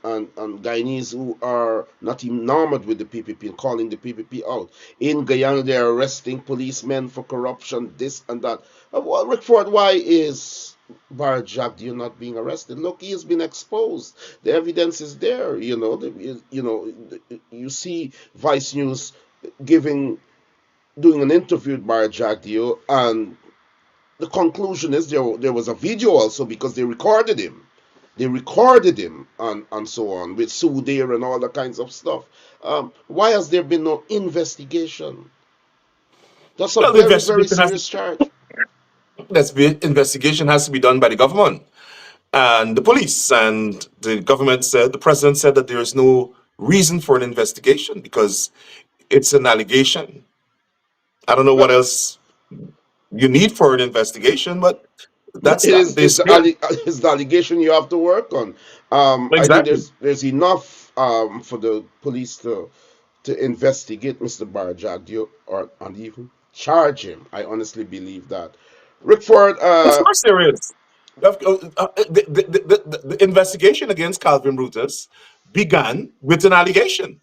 Guyanese who are not enamored with the PPP and calling the PPP out. In Guyana, they're arresting policemen for corruption, this and that. Well, Rickford, why is Barra Jagdieu not being arrested? Look, he has been exposed. The evidence is there. You see Vice News doing an interview with Barra Jagdieu, and the conclusion is there was a video also because they recorded him. They recorded him and so on with Sue there and all that kinds of stuff. Why has there been no investigation? That's a Well, very, very serious charge. Investigation has to be done by the government and the police. And the president said that there is no reason for an investigation because it's an allegation. I don't know what else you need for an investigation, but that's It that. is it's the allegation you have to work on. I think Exactly. there's enough for the police to investigate Mr. Barra Jagdieu and even charge him. I honestly believe that. Rickford, Of course there is. The investigation against Calvin Brutus began with an allegation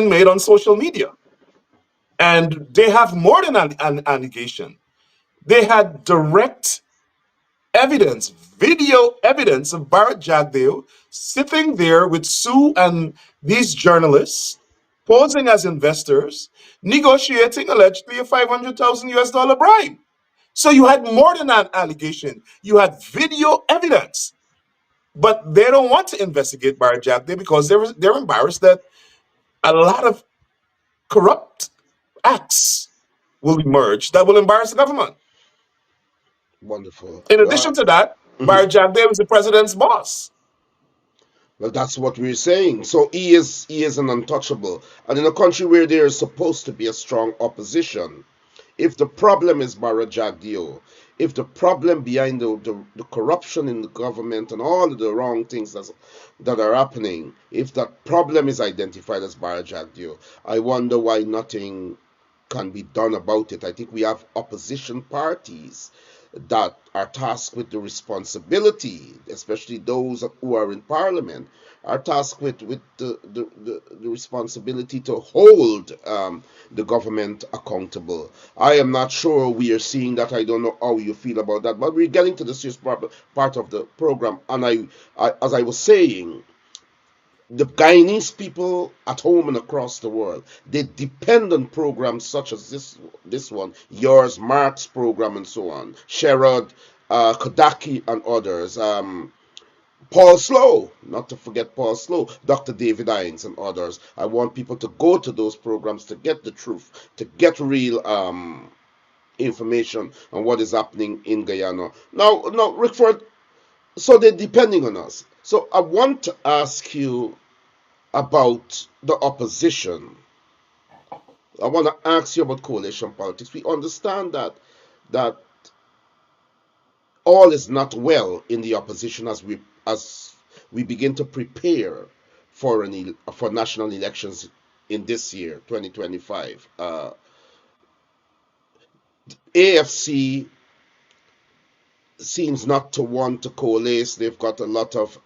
made on social media. And they have more than an allegation. They had direct evidence, video evidence of Barrett Jagdeo sitting there with Sue and these journalists, posing as investors, negotiating allegedly a $500,000 bribe. So you had more than an allegation. You had video evidence. But they don't want to investigate Barrett Jagdeo because they're embarrassed that a lot of corrupt acts will emerge that will embarrass the government. wonderful. In addition to that, Barrett Jagdeo is the president's boss. Well, that's what we're saying. So he is an untouchable. And in a country where there is supposed to be a strong opposition, if the problem is Barra Jagdeo, if the problem behind the corruption in the government and all of the wrong things that are happening, if that problem is identified as Barra Jagdeo, I wonder why nothing can be done about it. I think we have opposition parties that are tasked with the responsibility, especially those who are in parliament, are tasked with the responsibility to hold the government accountable. I am not sure we are seeing that. I don't know how you feel about that, but we're getting to the serious part of the program. And as I was saying, the Guyanese people at home and across the world, they depend on programs such as this one, yours, Mark's program, and so on. Sherrod, Kodaki, and others. Paul Slow, not to forget Paul Slow, Dr. David Hines, and others. I want people to go to those programs to get the truth, to get real information on what is happening in Guyana. Now, Rickford, so they're depending on us. So I want to ask you about the opposition. I want to ask you about coalition politics. We understand that all is not well in the opposition as we begin to prepare for national elections in this year, 2025. AFC seems not to want to coalesce. They've got a lot of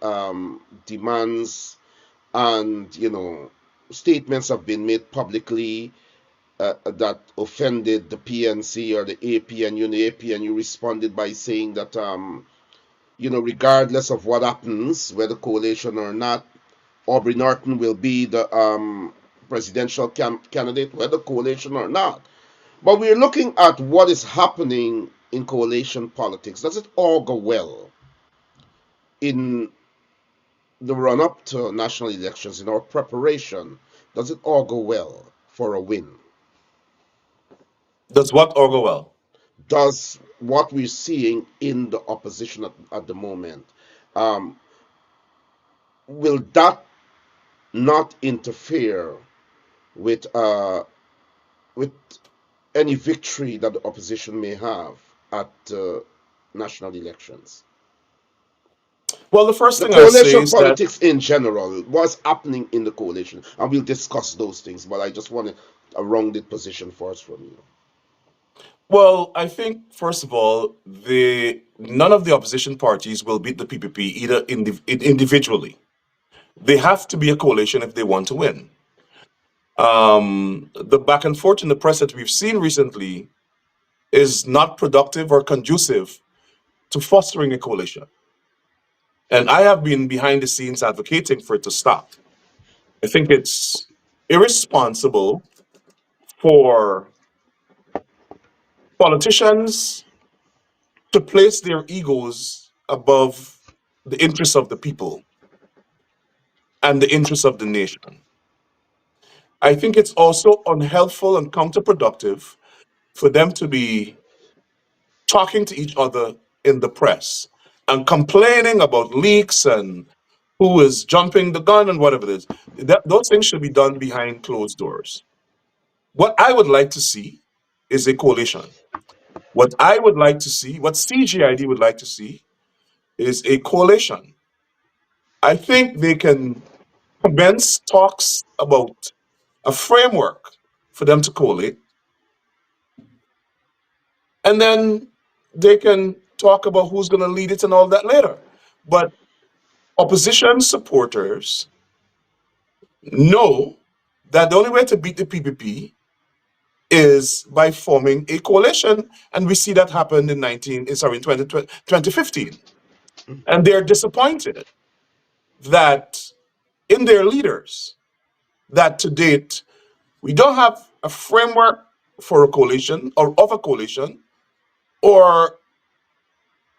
demands, and statements have been made publicly that offended the PNC or the APNU. The APNU responded by saying that regardless of what happens, whether coalition or not, Aubrey Norton will be the presidential candidate, whether coalition or not. But we're looking at what is happening in coalition politics. Does it all go well in the run up to national elections, in our preparation? Does it all go well for a win? Does what all go well? Does what we're seeing in the opposition at the moment, um, will that not interfere with with any victory that the opposition may have at national elections? Well, the first The thing I say coalition is that, politics in general, what's happening in the coalition, and we'll discuss those things. But I just want a rounded position first from you. well, I think first of all, none of the opposition parties will beat the PPP either individually. They have to be a coalition if they want to win. The back and forth in the press that we've seen recently is not productive or conducive to fostering a coalition. And I have been behind the scenes advocating for it to stop. I think it's irresponsible for politicians to place their egos above the interests of the people and the interests of the nation. I think it's also unhelpful and counterproductive for them to be talking to each other in the press and complaining about leaks and who is jumping the gun and whatever it is. Those things should be done behind closed doors. What I would like to see is a coalition. What I would like to see, what CGID would like to see, is a coalition. I think they can commence talks about a framework for them to collate, and then they can talk about who's going to lead it and all that later. But opposition supporters know that the only way to beat the PPP is by forming a coalition, and we see that happen in 2015. And they're disappointed that in their leaders, that to date, we don't have a framework for a coalition or of a coalition or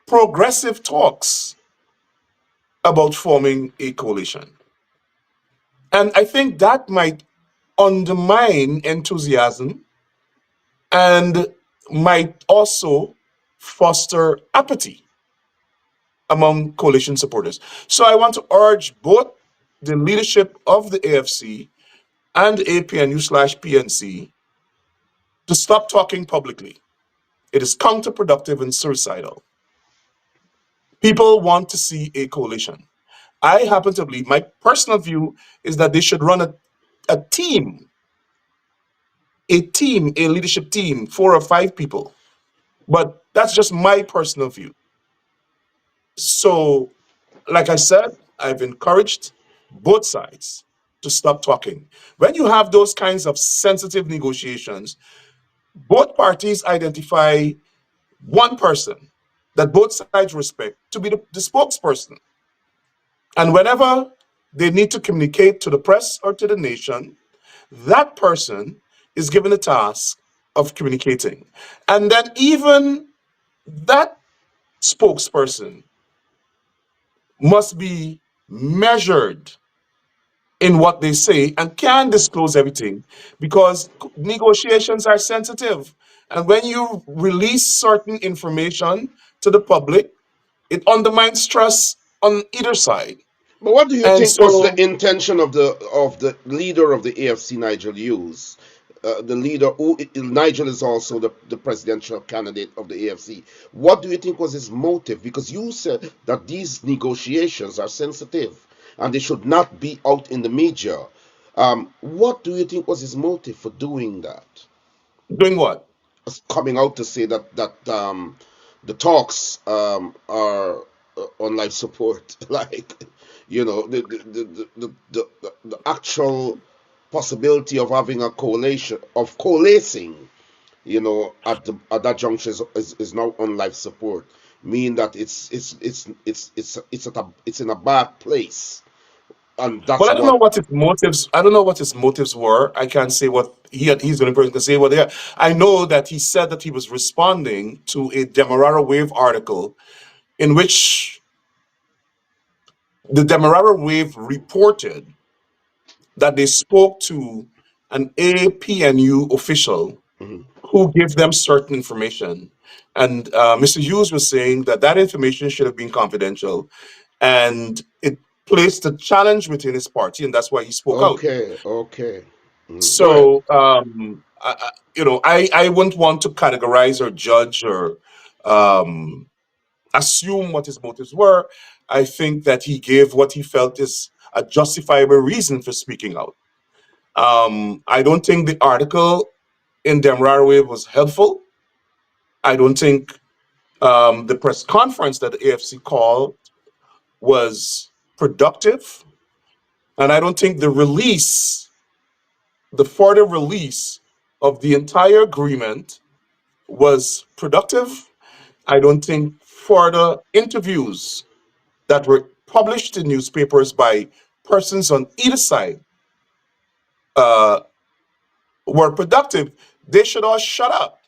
progressive talks about forming a coalition. And I think that might undermine enthusiasm and might also foster apathy among coalition supporters. So I want to urge both the leadership of the AFC and APNU/PNC to stop talking publicly. It is counterproductive and suicidal. People want to see a coalition. I happen to believe, my personal view is that they should run a team, a leadership team, 4 or 5 people. But that's just my personal view. So, like I said, I've encouraged both sides to stop talking. When you have those kinds of sensitive negotiations, both parties identify one person that both sides respect to be the spokesperson. And whenever they need to communicate to the press or to the nation, that person is given the task of communicating. And then even that spokesperson must be measured in what they say and can disclose everything, because negotiations are sensitive. And when you release certain information to the public, it undermines trust on either side. But what do you And think was the so, intention of the leader of the AFC, Nigel Hughes? The leader, Nigel is also the presidential candidate of the AFC. What do you think was his motive? Because you said that these negotiations are sensitive and they should not be out in the media. What do you think was his motive for doing that? doing what? Coming out to say that the talks are on life support. Like, the actual possibility of having a coalition, of coalescing, at that juncture is now on life support, meaning that it's in a bad place, and Well, that's I don't know what. what his motives. I don't know what his motives were. I can't say what he's the only person to say what they are. I know that he said that he was responding to a Demerara Wave article in which the Demerara Wave reported that they spoke to an APNU official Mhm. who gave them certain information. And Mr. Hughes was saying that that information should have been confidential, and it placed a challenge within his party, and that's why he spoke out. Okay, okay. Go ahead. So, I wouldn't want to categorize or judge or um, assume what his motives were. I think that he gave what he felt is a justifiable reason for speaking out. I don't think the article in Demerara was helpful. I don't think the press conference that the AFC called was productive. And I don't think the further release of the entire agreement was productive. I don't think further interviews that were published in newspapers by persons on either side uh, were productive. They should all shut up.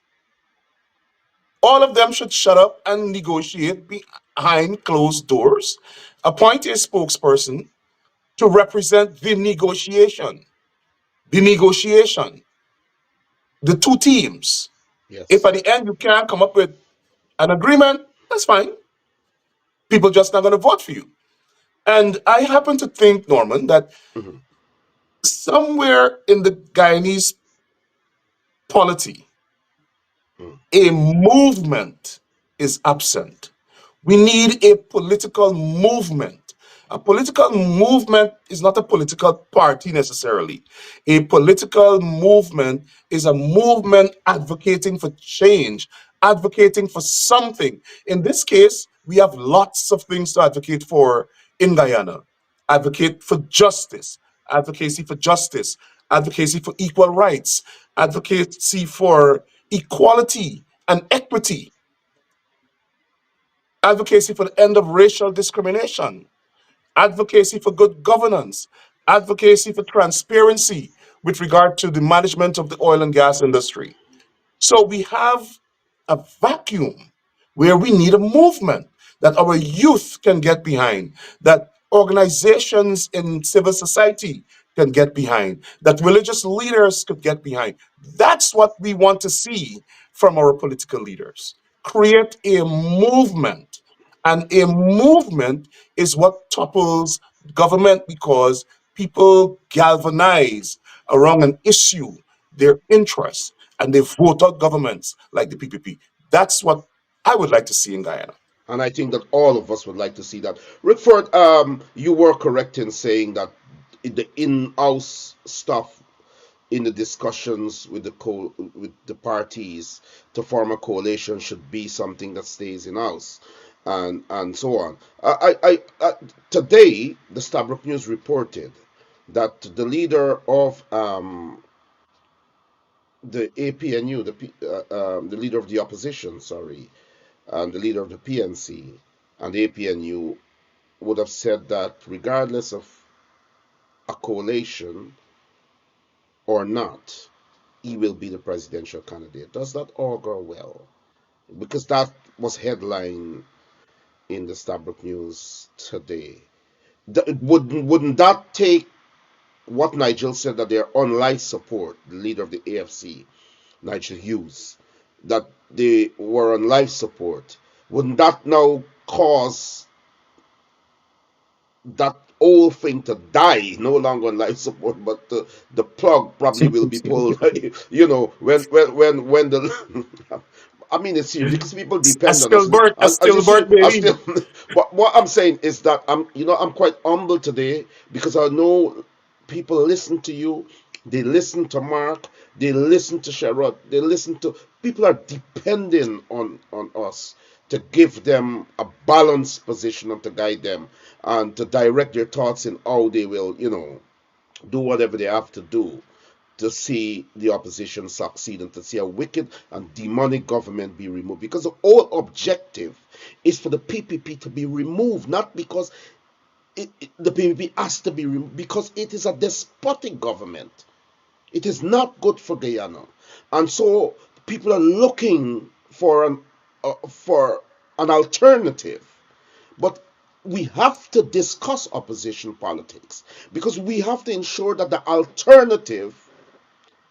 All of them should shut up and negotiate behind closed doors, appoint a spokesperson to represent the negotiation, the two teams. If Yes. at the end you can't come up with an agreement, that's fine. People just not going to vote for you. And I happen to think, Norman, that Mhm. somewhere in the Guyanese polity, Mm. a movement is absent. We need a political movement. A political movement is not a political party necessarily. A political movement is a movement advocating for change, advocating for something. In this case, we have lots of things to advocate for in Guyana. Advocate for justice, advocacy for justice, advocacy for equal rights, advocacy for equality and equity, advocacy for the end of racial discrimination, advocacy for good governance, advocacy for transparency with regard to the management of the oil and gas industry. So we have a vacuum where we need a movement that our youth can get behind, that organizations in civil society can get behind, that religious leaders could get behind. That's what we want to see from our political leaders. Create a movement. And a movement is what topples government because people galvanize around an issue, their interests, and they vote out governments like the PPP. That's what I would like to see in Guyana. And I think that all of us would like to see that. Rickford, you were correct in saying that the in-house stuff in the discussions with with the parties to form a coalition should be something that stays in house, and so on. Today, the Stabrook News reported that the leader of the APNU, the leader of the opposition, sorry, and the leader of the PNC and the APNU would have said that regardless of a coalition or not, he will be the presidential candidate. Does that augur well? Because that was headline in the Stabrook News today. Wouldn't that take what Nigel said, that they're on life support, the leader of the AFC, Nigel Hughes, that they were on life support? Wouldn't that now cause that whole thing to die, no longer on life support, but the plug probably will be pulled. When the I mean, it's serious because people A depend on us, stillbirth, a and you see, stillbirth I baby. still. But what I'm saying is that I'm quite humble today because I know people listen to you, they listen to Mark, they listen to Sherrod, they listen to people are depending on us to give them a balanced position and to guide them and to direct their thoughts in how they will, do whatever they have to do to see the opposition succeed and to see a wicked and demonic government be removed. Because the whole objective is for the PPP to be removed, not because the PPP has to be removed, because it is a despotic government. It is not good for Guyana. And so people are looking for an alternative. But we have to discuss opposition politics because we have to ensure that the alternative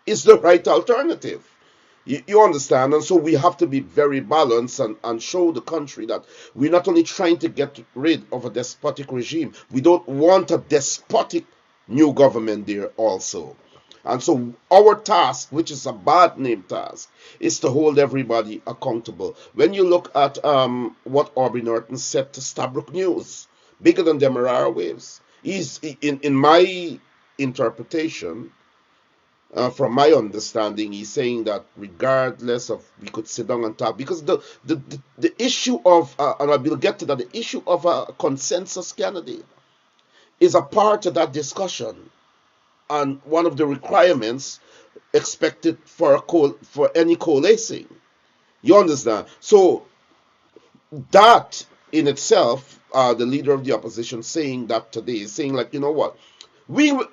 is the right alternative. You understand? And so we have to be very balanced and show the country that we're not only trying to get rid of a despotic regime, we don't want a despotic new government there also. And so our task, which is a bad name task, is to hold everybody accountable. When you look at what Aubrey Norton said to Stabrook News, bigger than Demerara Waves, he's in my interpretation, from my understanding, he's saying that regardless of, we could sit down and talk, because the issue of, and I will get to that, the issue of a consensus candidate is a part of that discussion. And one of the requirements expected for any coalescing. You understand? So that in itself, the leader of the opposition saying that today, is saying like, you know what,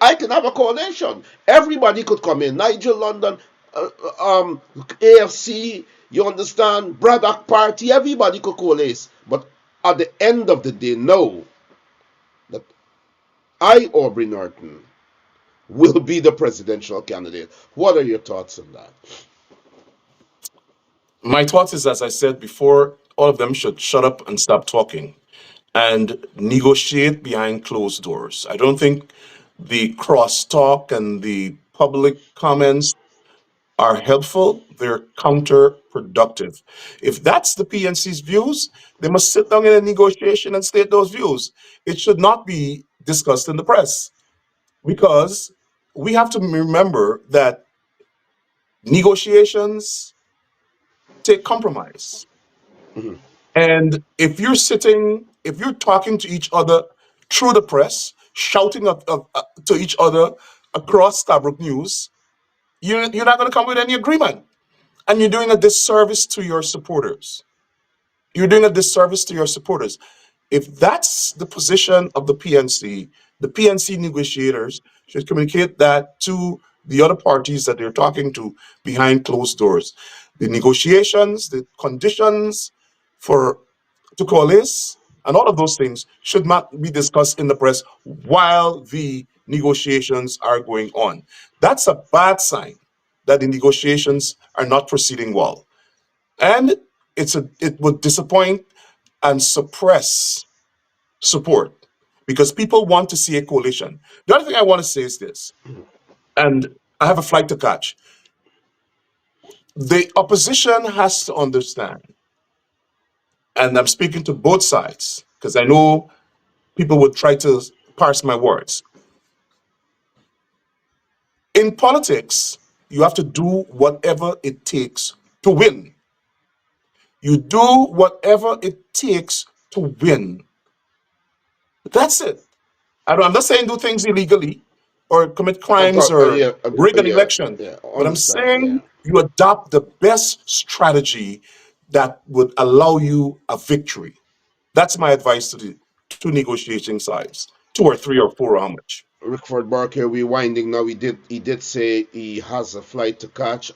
I can have a coalition. Everybody could come in. Nigel London, AFC, you understand, Braddock Party, everybody could coalesce. But at the end of the day, know that I, Aubrey Norton, will be the presidential candidate. What are your thoughts on that? My thoughts is, as I said before, all of them should shut up and stop talking and negotiate behind closed doors. I don't think the crosstalk and the public comments are helpful. They're counterproductive. If that's the PNC's views, they must sit down in a negotiation and state those views. It should not be discussed in the press because we have to remember that negotiations take compromise. Mhm. And if you're talking to each other through the press, shouting to each other across Stabrook News, you're not going to come with any agreement. And you're doing a disservice to your supporters. You're doing a disservice to your supporters. If that's the position of the PNC negotiators should communicate that to the other parties that they're talking to behind closed doors. The negotiations, the conditions for to coalesce, and all of those things should not be discussed in the press while the negotiations are going on. That's a bad sign that the negotiations are not proceeding well. And it would disappoint and suppress support because people want to see a coalition. The other thing I want to say is this, and I have a flight to catch. The opposition has to understand, and I'm speaking to both sides because I know people would try to parse my words. In politics, you have to do whatever it takes to win. You do whatever it takes to win. That's it. I'm not saying do things illegally or commit I'm crimes talking, or yeah, rig an yeah, election, yeah, but I'm understand, yeah. saying you adopt the best strategy that would allow you a victory. That's my advice to the two negotiating sides, two or three or four, how much. Rickford Burke here, we winding now. He did say he has a flight to catch.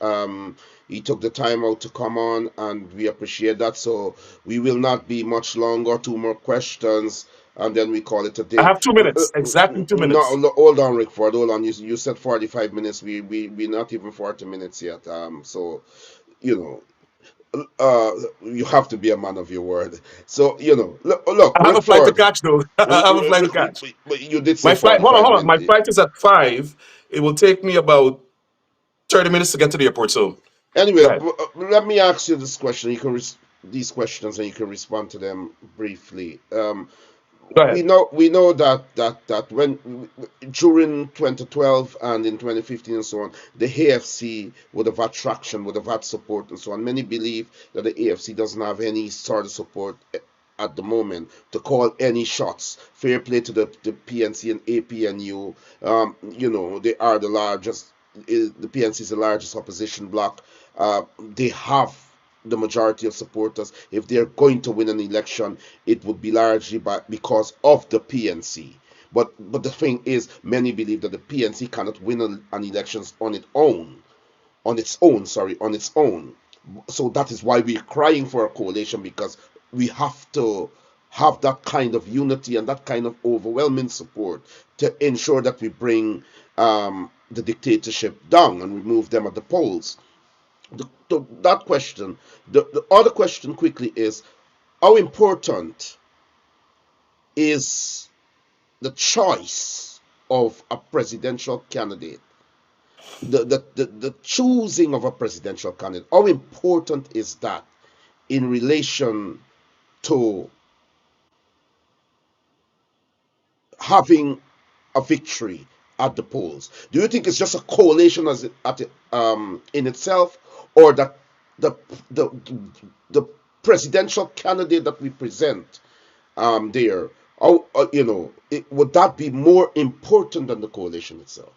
He took the time out to come on, and we appreciate that. So we will not be much longer. Two more questions, and then we call it a I day. have 2 minutes, exactly 2 minutes. No, hold on, Rickford. Hold on. You said 45 minutes. We not even 40 minutes yet. So you know. You have to be a man of your word. So look, I have a flight to Rickford. catch, though. I have a flight to catch. But you did say My flight, hold on, 45 hold on. My minutes. flight is at 5. It will take me about 30 minutes to get to the airport. So Anyway, go ahead. let me ask you this question. You can these questions and you can respond to them briefly. Go ahead. we know that when during 2012 and in 2015 and so on, the AFC would have had traction, would have had support and so on. Many believe that the AFC doesn't have any sort of support at the moment to call any shots. Fair play to the PNC and APNU. They are the largest. The PNC is the largest opposition bloc. They have the majority of supporters. If they're going to win an election, it would be largely because of the PNC. But the thing is, many believe that the PNC cannot win an elections on its own. On its own. So that is why we're crying for a coalition, because we have to have that kind of unity and that kind of overwhelming support to ensure that we bring the dictatorship down and remove them at the polls. That question. The other question quickly is, how important is the choice of a presidential candidate? The choosing of a presidential candidate, how important is that in relation to having a victory at the polls? Do you think it's just a coalition in itself, or that the the the presidential candidate that we present there, would that be more important than the coalition itself?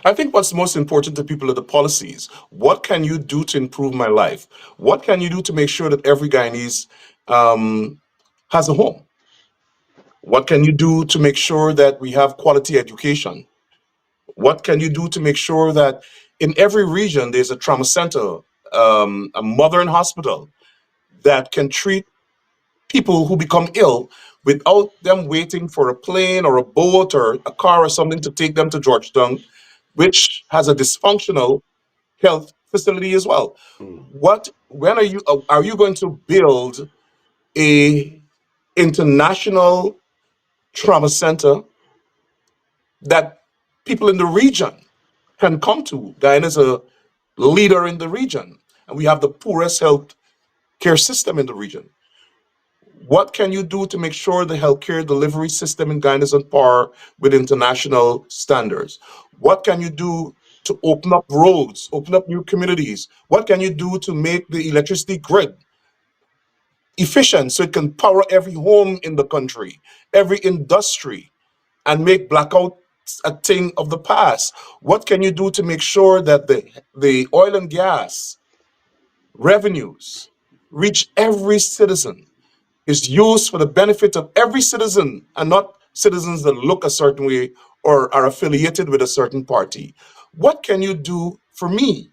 I think what's most important to people are the policies. What can you do to improve my life? What can you do to make sure that every Guyanese has a home? What can you do to make sure that we have quality education? What can you do to make sure that in every region there's a trauma center, a modern hospital that can treat people who become ill without them waiting for a plane or a boat or a car or something to take them to Georgetown, which has a dysfunctional health facility as well. Mm. When are you going to build a international trauma center that people in the region can come to? Guyana is a leader in the region, and we have the poorest health care system in the region. What can you do to make sure the healthcare delivery system in Guyana is on par with international standards? What can you do to open up roads, open up new communities? What can you do to make the electricity grid efficient so it can power every home in the country, every industry, and make blackouts a thing of the past? What can you do to make sure that the oil and gas revenues reach every citizen, is used for the benefit of every citizen and not citizens that look a certain way or are affiliated with a certain party? What can you do for me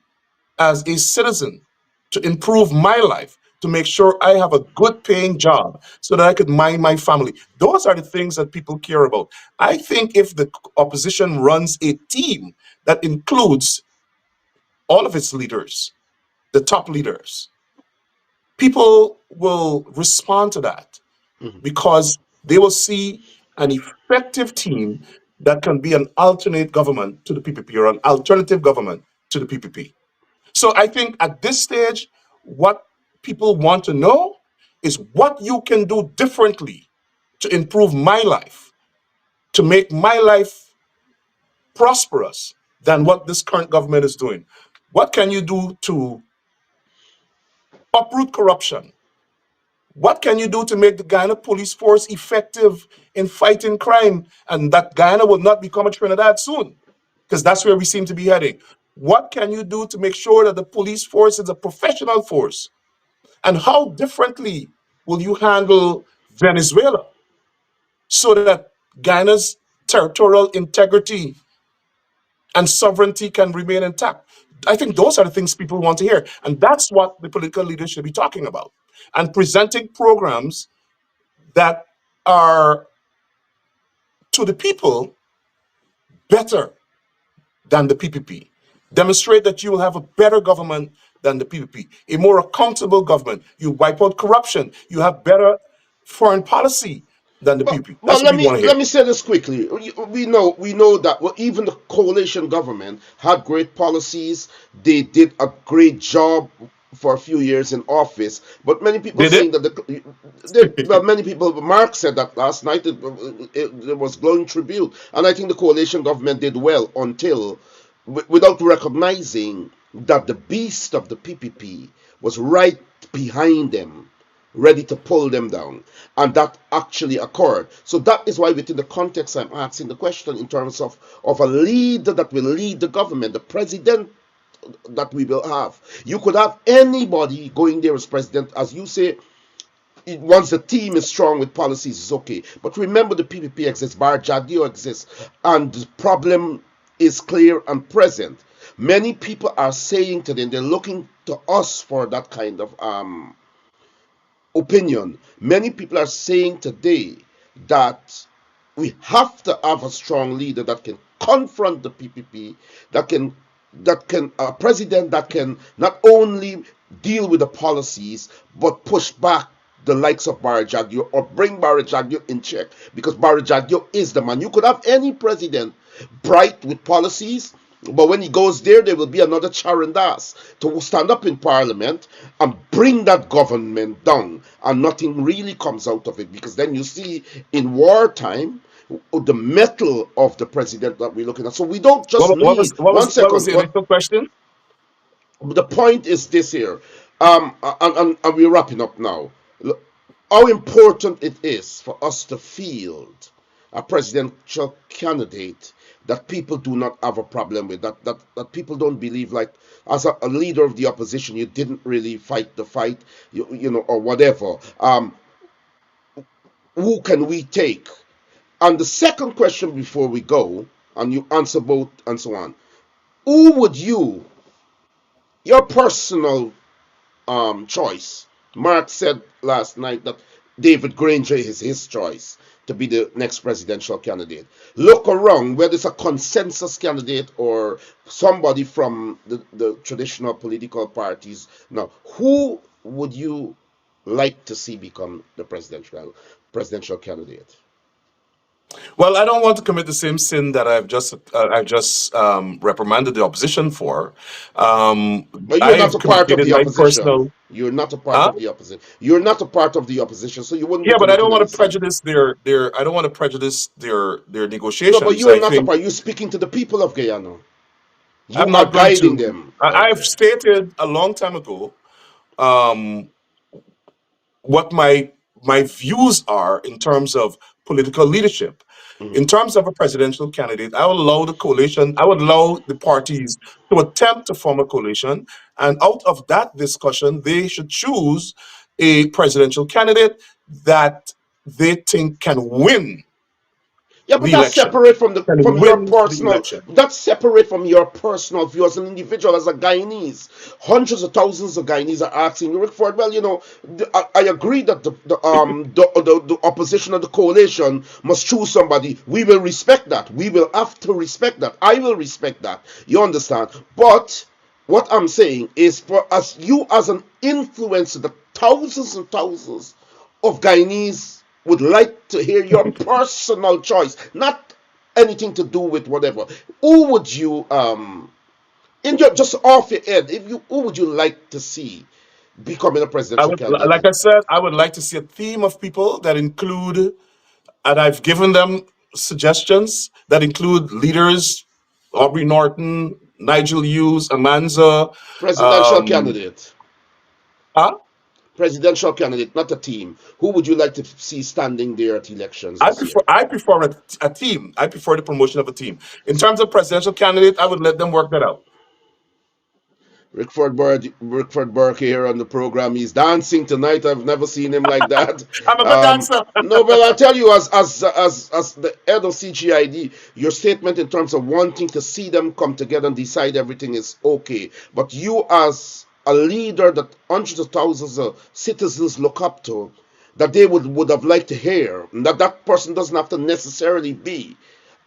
as a citizen to improve my life, to make sure I have a good paying job so that I could mind my family? Those are the things that people care about. I think if the opposition runs a team that includes all of its leaders, the top leaders, people will respond to that Mhm. because they will see an effective team that can be an alternate government to the PPP or an alternative government to the PPP. So I think at this stage, what people want to know is what you can do differently to improve my life, to make my life prosperous than what this current government is doing. What can you do to uproot corruption? What can you do to make the Guyana police force effective in fighting crime and that Guyana will not become a Trinidad soon? Because that's where we seem to be heading. What can you do to make sure that the police force is a professional force? And how differently will you handle Venezuela so that Guyana's territorial integrity and sovereignty can remain intact? I think those are the things people want to hear. And that's what the political leaders should be talking about and presenting programs that are to the people better than the PPP. Demonstrate that you will have a better government than the PPP, a more accountable government. You wipe out corruption. You have better foreign policy than the PPP. But That's what let we want me to let hear. me say this quickly. We know that, well, even the coalition government had great policies. They did a great job for a few years in office, but many people Did it? saying that well, many people. Mark said that last night. It was glowing tribute, and I think the coalition government did well until, without recognizing that the beast of the PPP was right behind them, ready to pull them down, and that actually occurred. So that is why, within the context, I'm asking the question in terms of a leader that will lead the government, the president that we will have. You could have anybody going there as president, as you say. Once the team is strong with policies, it's okay. But remember, the PPP exists, Bar Jadio exists, and the problem is clear and present. Many people are saying today, they're looking to us for that kind of opinion. Many people are saying today that we have to have a strong leader that can confront the PPP, that can a president that can not only deal with the policies but push back the likes of Barajagyo or bring Barajagyo in check, because Barajagyo is the man. You could have any president bright with policies, but when he goes there, there will be another Charan Das to stand up in parliament and bring that government down, and nothing really comes out of it. Because then you see in wartime the metal of the president that we're looking at. So we don't just need one What was second. the initial question? The point is this here, and we're wrapping up now. How important it is for us to field a presidential candidate that people do not have a problem with, that people don't believe, like, as a leader of the opposition, you didn't really fight the fight, or whatever. Who can we take? And the second question before we go, and you answer both and so on, who would your personal choice? Mark said last night that David Granger is his choice to be the next presidential candidate. Look around, whether it's a consensus candidate or somebody from the traditional political parties. Now, who would you like to see become the presidential candidate? Well, I don't want to commit the same sin that I've just reprimanded the opposition for. But you're not I've a part of communicated the my opposition. personal. You're not a part Huh? of the opposition. You're not a part of the opposition, so you wouldn't be Yeah, but I committing don't any want to sin. prejudice their. I don't want to prejudice their No, but negotiations. you're I not a think part. You're speaking to the people of Guyana. You I'm are not going guiding to. them. I've Okay. stated a long time ago um, what my views are in terms of political leadership. In Mhm. terms of a presidential candidate, I would allow the coalition, I would allow the parties to attempt to form a coalition, and out of that discussion, they should choose a presidential candidate that they think can win Yeah, but the that's election. separate from the Can from your win the personal. election. That's separate from your personal view as an individual, as a Guyanese. Hundreds of thousands of Guyanese are asking you, Rickford. Well, I agree that the opposition or the coalition must choose somebody. We will respect that. We will have to respect that. I will respect that. You understand? But what I'm saying is, for us, you as an influencer, the thousands and thousands of Guyanese would like to hear your personal choice, not anything to do with whatever. Who would you in your, just off your head, if you who would you like to see becoming a I presidential would, like candidate? I said, I would like to see a team of people that include, and I've given them suggestions that include leaders, Aubrey Norton, Nigel Hughes, Amanza. Presidential Um, candidate. huh? Presidential candidate, not a team. Who would you like to see standing there at elections I this prefer year? I prefer a team. I prefer the promotion of a team. In terms of presidential candidate, I would let them work that out. Rickford Burke here on the program. He's dancing tonight. I've never seen him like that. I'm a good dancer. No, but I'll tell you, as the head of CGID, your statement in terms of wanting to see them come together and decide everything is okay. But you, as a leader that hundreds of thousands of citizens look up to, that they would have liked to hear, and that person doesn't have to necessarily be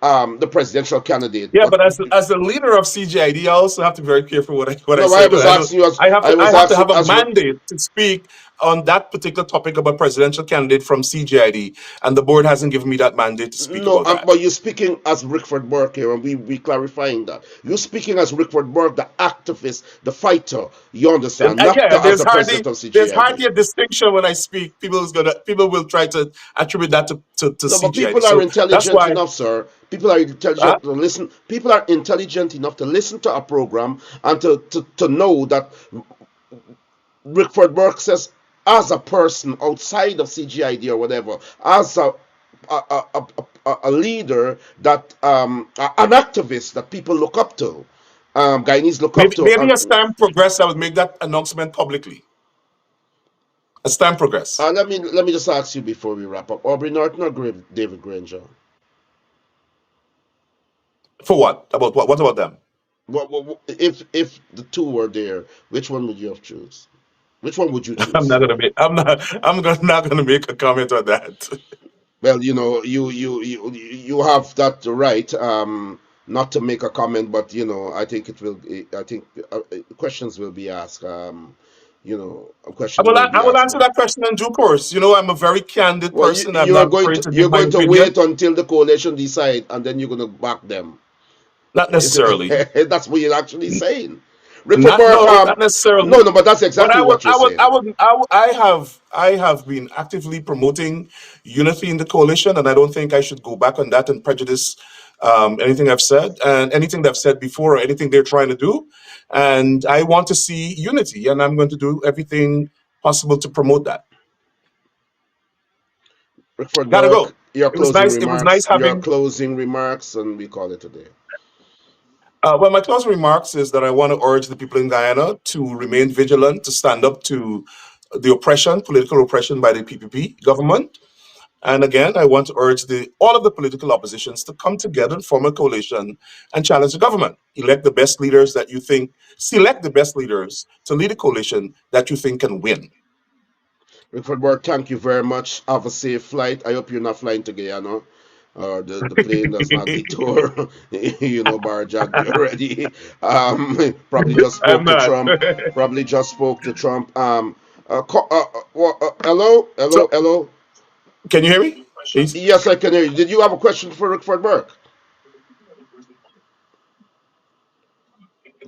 the presidential candidate, Yeah, but but as the leader of CGID, I also have to be very careful what I no, say. I was I don't. asking you as I have I to I was have to asking have a as mandate to speak on that particular topic about presidential candidate from CGID, and the board hasn't given me that mandate to speak No, about that. but you're speaking as Rickford Burke here, and we clarifying that. You're speaking as Rickford Burke, the activist, the fighter. You And understand? Not again, as the president of there's hardly CGID. a distinction when I speak. People will try to attribute that to No, but CGID. people are So that's intelligent why. enough, sir. People are Uh, intelligent to listen. People are intelligent enough to listen to a program and to know that Rickford Burke says, as a person outside of CGID or whatever, as a leader that an activist that people look up to, Guyanese look up maybe to. maybe as time progress, I will make that announcement publicly. As time progress. Let me just ask you before we wrap up: Aubrey Norton or David Granger? For what? About what? What about them? If the two were there, which one would you have choose? Which one would you I'm choose? not gonna make. Not gonna make a comment on that. Well, you have that right, not to make a comment, but I think it will. I think questions will be asked. A question will I be will asked. answer that question in due course. I'm a very candid Well, person. I'm you're not going afraid to to give you're my going to opinion. wait until the coalition decide, and then you're going to back them. Not necessarily. That's what you're actually saying. Rickford Not Burke, no, not necessarily. no, but that's But exactly what you're saying. I have been actively promoting unity in the coalition, and I don't think I should go back on that and prejudice anything I've said and anything that I've said before or anything they're trying to do. And I want to see unity, and I'm going to do everything possible to promote that. Rickford Gotta Burke, go. It was nice. It was nice your having. closing remarks, and we call it a day. Well, my closing remarks is that I want to urge the people in Guyana to remain vigilant, to stand up to the oppression, political oppression by the PPP government. And again, I want to urge all of the political oppositions to come together and form a coalition and challenge the government. Select the best leaders to lead a coalition that you think can win. Rickford Burke, thank you very much. Have a safe flight. I hope you're not flying to Guyana. Or the plane does not detour, Barjag, be ready. Probably just I'm spoke to not. Trump. Probably just spoke to Trump. Hello, So, hello, hello. can you hear me? Please. Yes, I can hear you. Did you have a question for Rickford Burke?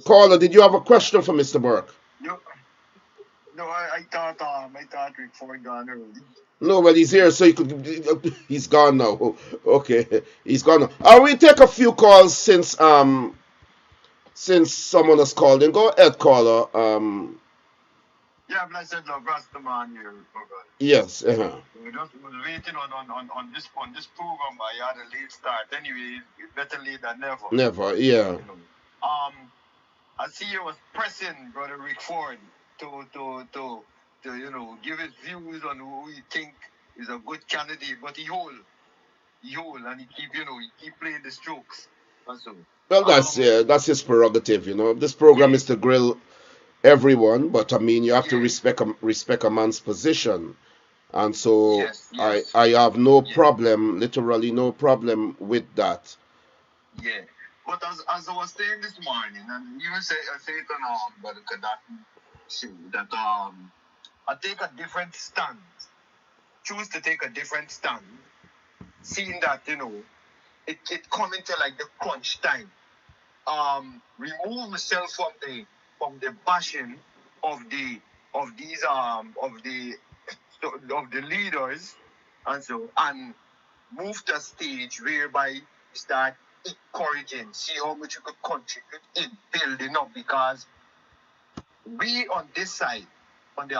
Caller, did you have a question for Mr. Burke? No, I thought Rick Ford gone already. No, but he's here, so he's gone now. Okay, he's gone now. We take a few calls since someone has called in. Go ahead, caller. Yeah, blessed love, Rasta man here, brother. Yes. We just was waiting on this program, but I had a late start. Anyway, it's better late than never. Never. Yeah. I see you was pressing brother Rick Ford to give his views on who he think is a good candidate, but he hold, and he keep playing the strokes. And so, Well, that's his prerogative. This program is to grill everyone, but I mean, you have to respect a man's position. And so yes. I have no problem, literally no problem with that. Yeah. But as I was saying this morning, and you say it on Brother Kadati show, that I take a different stand. Choose to take a different stand, seeing that, it come into like the crunch time. Remove myself from the bashing of the leaders, and move to a stage whereby you start encouraging, see how much you could contribute in building up, because we on this side, on the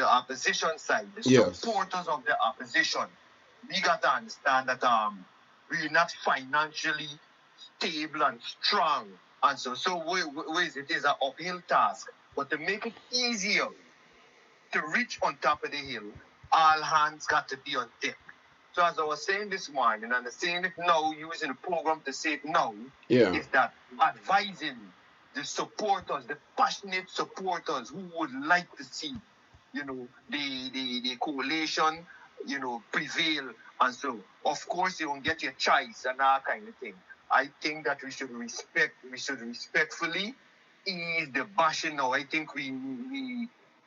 opposition side, the supporters of the opposition, we got to understand that we're not financially stable and strong, and so it is an uphill task. But to make it easier to reach on top of the hill, all hands got to be on deck. So as I was saying this morning, and I'm saying it now, using the program to say it now, is that advising the supporters, the passionate supporters who would like to see, the coalition, prevail. And so, of course, you won't get your choice and that kind of thing. I think that we should respectfully ease the bashing now. I think we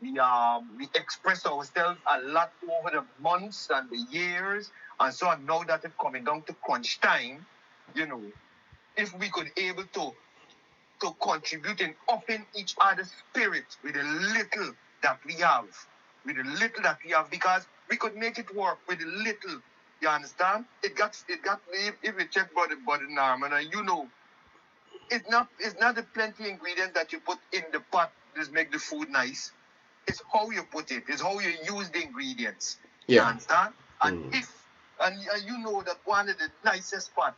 we express ourselves a lot over the months and the years, and so on. Now that it's coming down to crunch time, you know, if we could able to contribute in upping each other's spirit with the little that we have, because we could make it work with the little. You understand? It got if you check body Norman, and you know, it's not the plenty ingredient that you put in the pot that make the food nice. It's how you put it. It's how you use the ingredients. You Yeah. understand? And and you know that one of the nicest part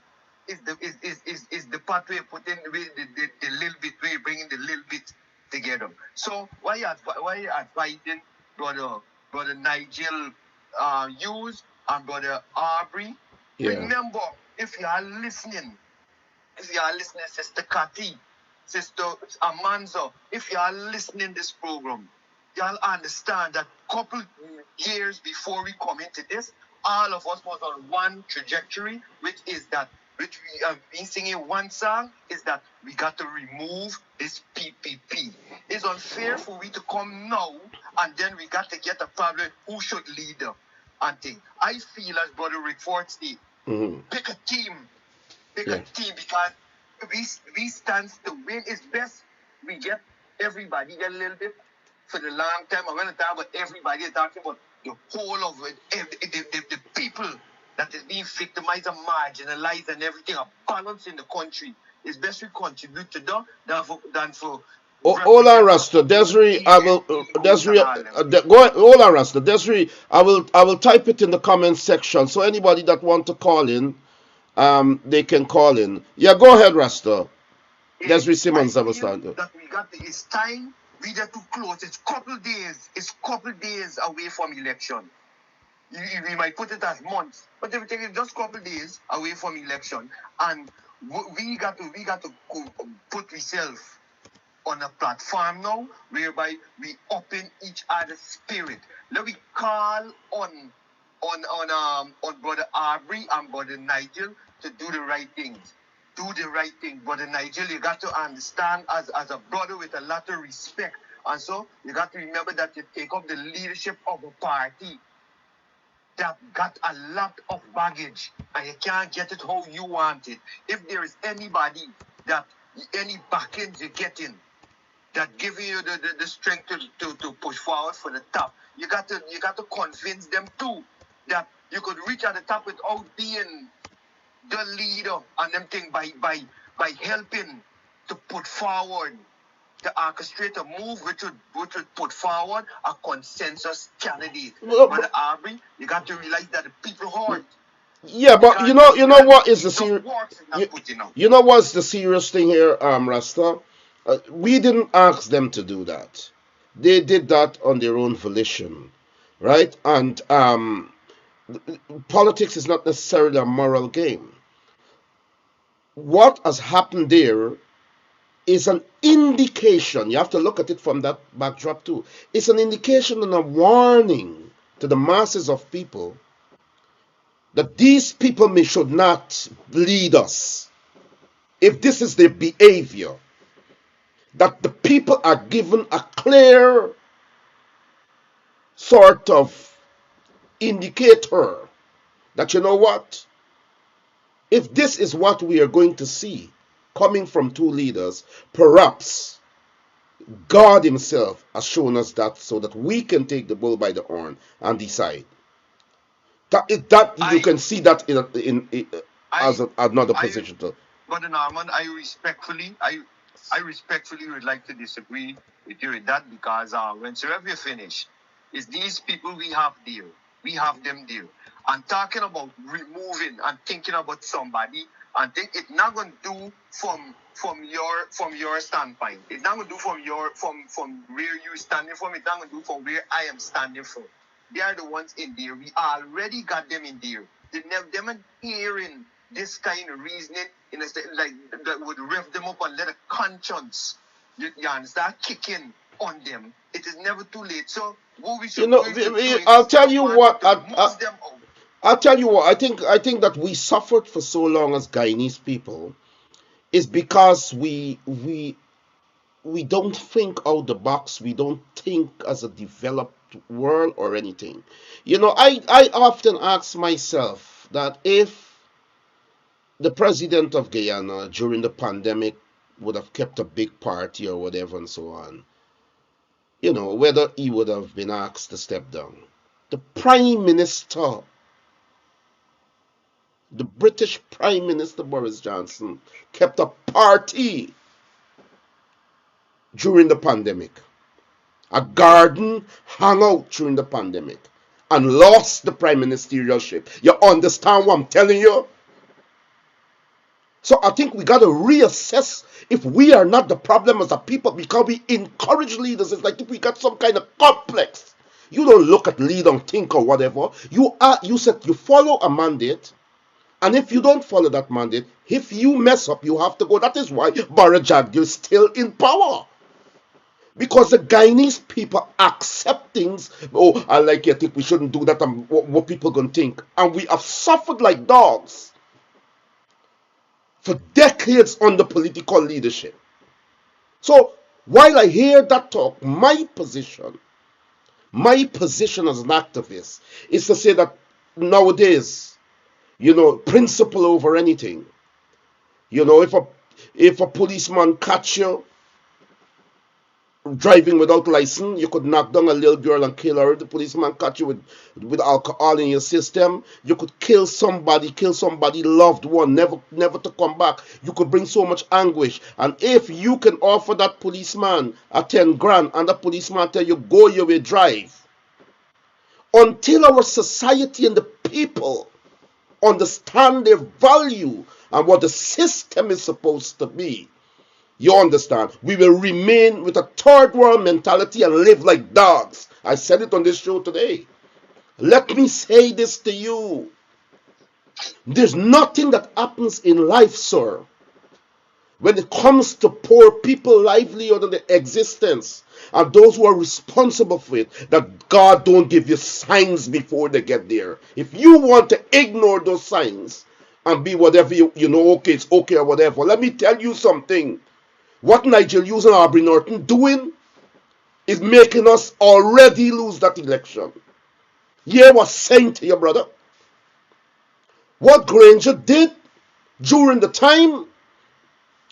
is the part where you put in the little bit, where you bring in the little bit together. So why you advising brother Nigel Hughes and brother Aubrey? Yeah. Remember, if you are listening, Sister Cathy, Sister Amanzo, if you are listening this program, y'all understand that couple years before we come into this, all of us was on one trajectory, which we have been singing one song, is that we got to remove this PPP. It's unfair for we to come now and then we got to get a problem who should lead them and thing. I feel as Brother Rickford said, pick a team, because we stand to win. It's best we get everybody a little bit for the long time. I'm going to talk about everybody. I'm talking about the whole of it, the people that is being victimized and marginalized and everything, a balance in the country. It's best we contribute to that than for Hold on, Rasta. Desiree, I will. Desiree, hold on, Rasta. Desiree, I will type it in the comment section. So anybody that want to call in, they can call in. Yeah, go ahead, Rasta. Desiree Simmons, I will start. That we got it's time. We are too close. It's couple days away from election. We might put it as months, but everything is just couple days away from election, and we got to put ourselves on a platform now whereby we open each other's spirit. Let me call on Brother Aubrey and Brother Nigel to do the right things. Do the right thing. Brother Nigel, you got to understand as a brother with a lot of respect. And so you got to remember that you take up the leadership of a party that got a lot of baggage and you can't get it how you want it. If there is anybody any backings you're getting that giving you the strength to push forward for the top, you got to convince them too that you could reach at the top without being the leader and them thing by helping to put forward the orchestrate a move which would put forward a consensus candidate. But Aubrey, you got to realize that the people heard. Yeah, but you know what is the serious? You know what's the serious thing here, Rasta? We didn't ask them to do that. They did that on their own volition, right? And politics is not necessarily a moral game. What has happened there is an indication. You have to look at it from that backdrop too. It's an indication and a warning to the masses of people that these people should not lead us. If this is their behavior, that the people are given a clear sort of indicator that, you know what, if this is what we are going to see coming from two leaders, perhaps God himself has shown us that so that we can take the bull by the horn and decide. You can see that in as another position. Brother Norman, I respectfully would like to disagree with you with that, because whenever you finish, it's these people we have there. We have them there. And talking about removing and thinking about somebody, and think it's not going to do from your standpoint. It's not going to do from where you're standing from. It's not going to do from where I am standing from. They are the ones in there. We already got them in there. Them and hearing this kind of reasoning in a like that would rev them up and let a conscience, you understand, kick in on them. It is never too late. So what we should I'll tell you what. I'll tell you what. I think that we suffered for so long as Guyanese people is because we we don't think out the box. We don't think as a developed world or anything. I often ask myself that if the president of Guyana during the pandemic would have kept a big party or whatever and so on, whether he would have been asked to step down. The Prime Minister, the British Prime Minister Boris Johnson, kept a party during the pandemic, a garden hangout during the pandemic, and lost the prime ministerialship. You understand what I'm telling you? So I think we got to reassess if we are not the problem as a people because we encourage leaders. It's like if we got some kind of complex. You don't look at lead and think or whatever. You said you follow a mandate, and if you don't follow that mandate, if you mess up, you have to go. That is why Barra Jagdil is still in power. Because the Guyanese people accept things. Oh, I like it. I think we shouldn't do that. And what people gonna think? And we have suffered like dogs for decades under political leadership. So while I hear that talk, my position as an activist is to say that nowadays, principle over anything. If a policeman catch you driving without license, you could knock down a little girl and kill her. The policeman catch you with alcohol in your system. You could kill somebody loved one, never to come back. You could bring so much anguish. And if you can offer that policeman a 10 grand and the policeman tell you go your way, drive, until our society and the people understand their value and what the system is supposed to be, you understand, we will remain with a third world mentality and live like dogs. I said it on this show today. Let me say this to you. There's nothing that happens in life, sir, when it comes to poor people, livelihood, and their existence, and those who are responsible for it, that God don't give you signs before they get there. If you want to ignore those signs and be whatever okay, it's okay or whatever, let me tell you something. What Nigel Hughes and Aubrey Norton doing is making us already lose that election. Hear what's saying to your brother. What Granger did during the time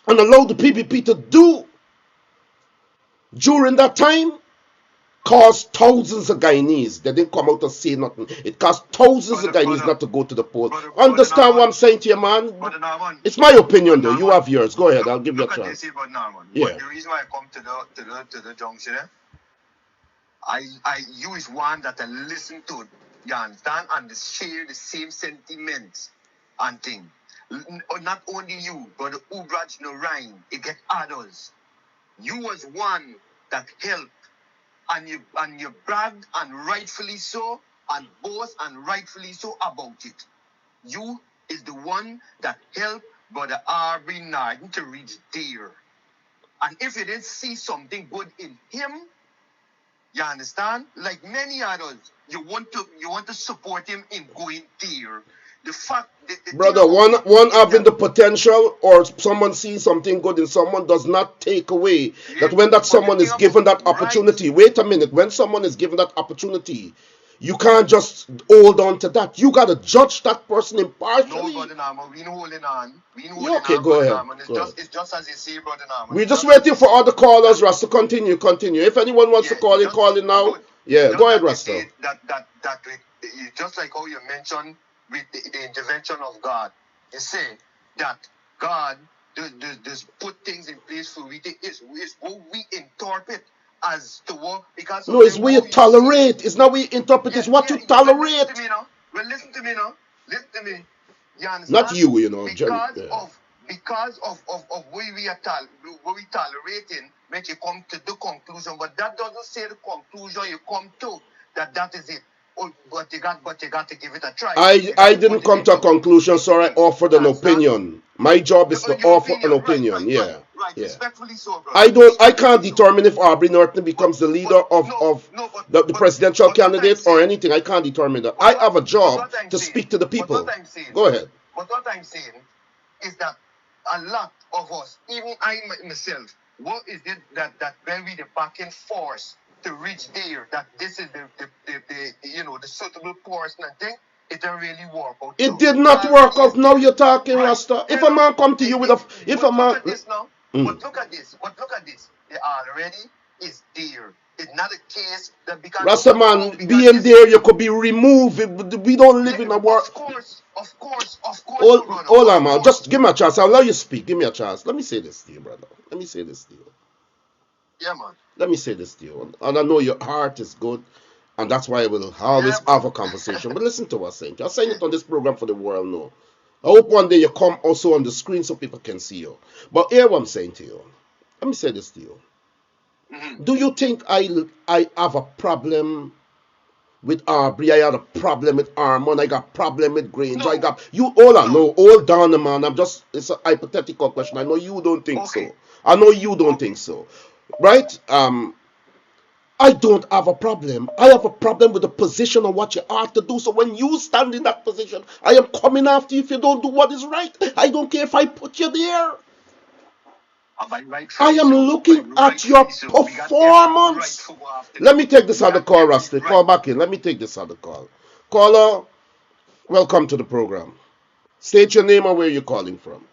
and allowed the PPP to do during that time caused thousands of Guyanese. They didn't come out and say nothing. It caused thousands of Guyanese not to go to the poll. Understand what I'm saying to you, man? It's my opinion, though. You have yours. Go ahead. I'll give you a chance. Yeah. The reason why I come to the junction, I use one that I listen to, you understand, and share the same sentiments and thing. Not only you, but the Ubraj Narain, it get others. You was one that helped. And you bragged, and rightfully so, and boast, and rightfully so about it. You is the one that helped Brother Aubrey Norton to reach there. And if you didn't see something good in him, you understand? Like many others, you want to support him in going there. The fact that brother, one having the potential or someone sees something good in someone does not take away that when that someone is given that opportunity. Wait a minute, when someone is given that opportunity, you can't just hold on to that. You gotta judge that person impartially. No, Brother Nama, we ain't holding on. Okay, go ahead. It's just as you say, Brother Nama. We're just waiting for other callers, Rasta. Continue. If anyone wants to call in now. Yeah, go ahead, Rasta. That just like how you mentioned with the intervention of God, you say that God does put things in place for we is what we interpret as to what, because no, it's what you tolerate. It's not what you interpret. It's what you tolerate. Listen to me now. Listen to me. You understand? Not you, because of what we tolerating, make you come to the conclusion, but that doesn't say the conclusion you come to that is it. Oh, but you got to give it a try. I didn't come to a conclusion, so I offered an opinion. My job is to offer an opinion. Right. Respectfully so, brother. I can't determine if Aubrey Norton becomes the leader of the presidential candidate or anything. I can't determine that. I have a job to speak to the people. Go ahead. But what I'm saying is that a lot of us, even I myself, what is it that when we the back and force to reach there, that this is the suitable portion and thing, it don't really work out. It did not work out. Now you're talking, Rasta. If a man come to you with a, if a man, look at this now. But look at this. They already is there. It's not a case that because Rasta man, being there, you could be removed. We don't live in a world. Of course. Hold on, man. Just give me a chance. I'll allow you speak. Give me a chance. Let me say this to you, brother. Let me say this to you. Yeah, man. Let me say this to you. And I know your heart is good. And that's why we'll always have a conversation. But listen to what I'm saying. I'm saying it on this program for the world now. I hope one day you come also on the screen so people can see you. But hear what I'm saying to you. Let me say this to you. Do you think I have a problem with Arbery? I had a problem with Armand. I got problem with Grange. No. I got you all I know. Hold on, man. It's a hypothetical question. I know you don't think so. I know you don't think so. Right? I don't have a problem. I have a problem with the position of what you have to do. So when you stand in that position, I am coming after you if you don't do what is right. I don't care if I put you there. I am looking at your performance. Let me take this other call, Rusty. Call back in. Let me take this other call. Caller, welcome to the program. State your name and where you're calling from.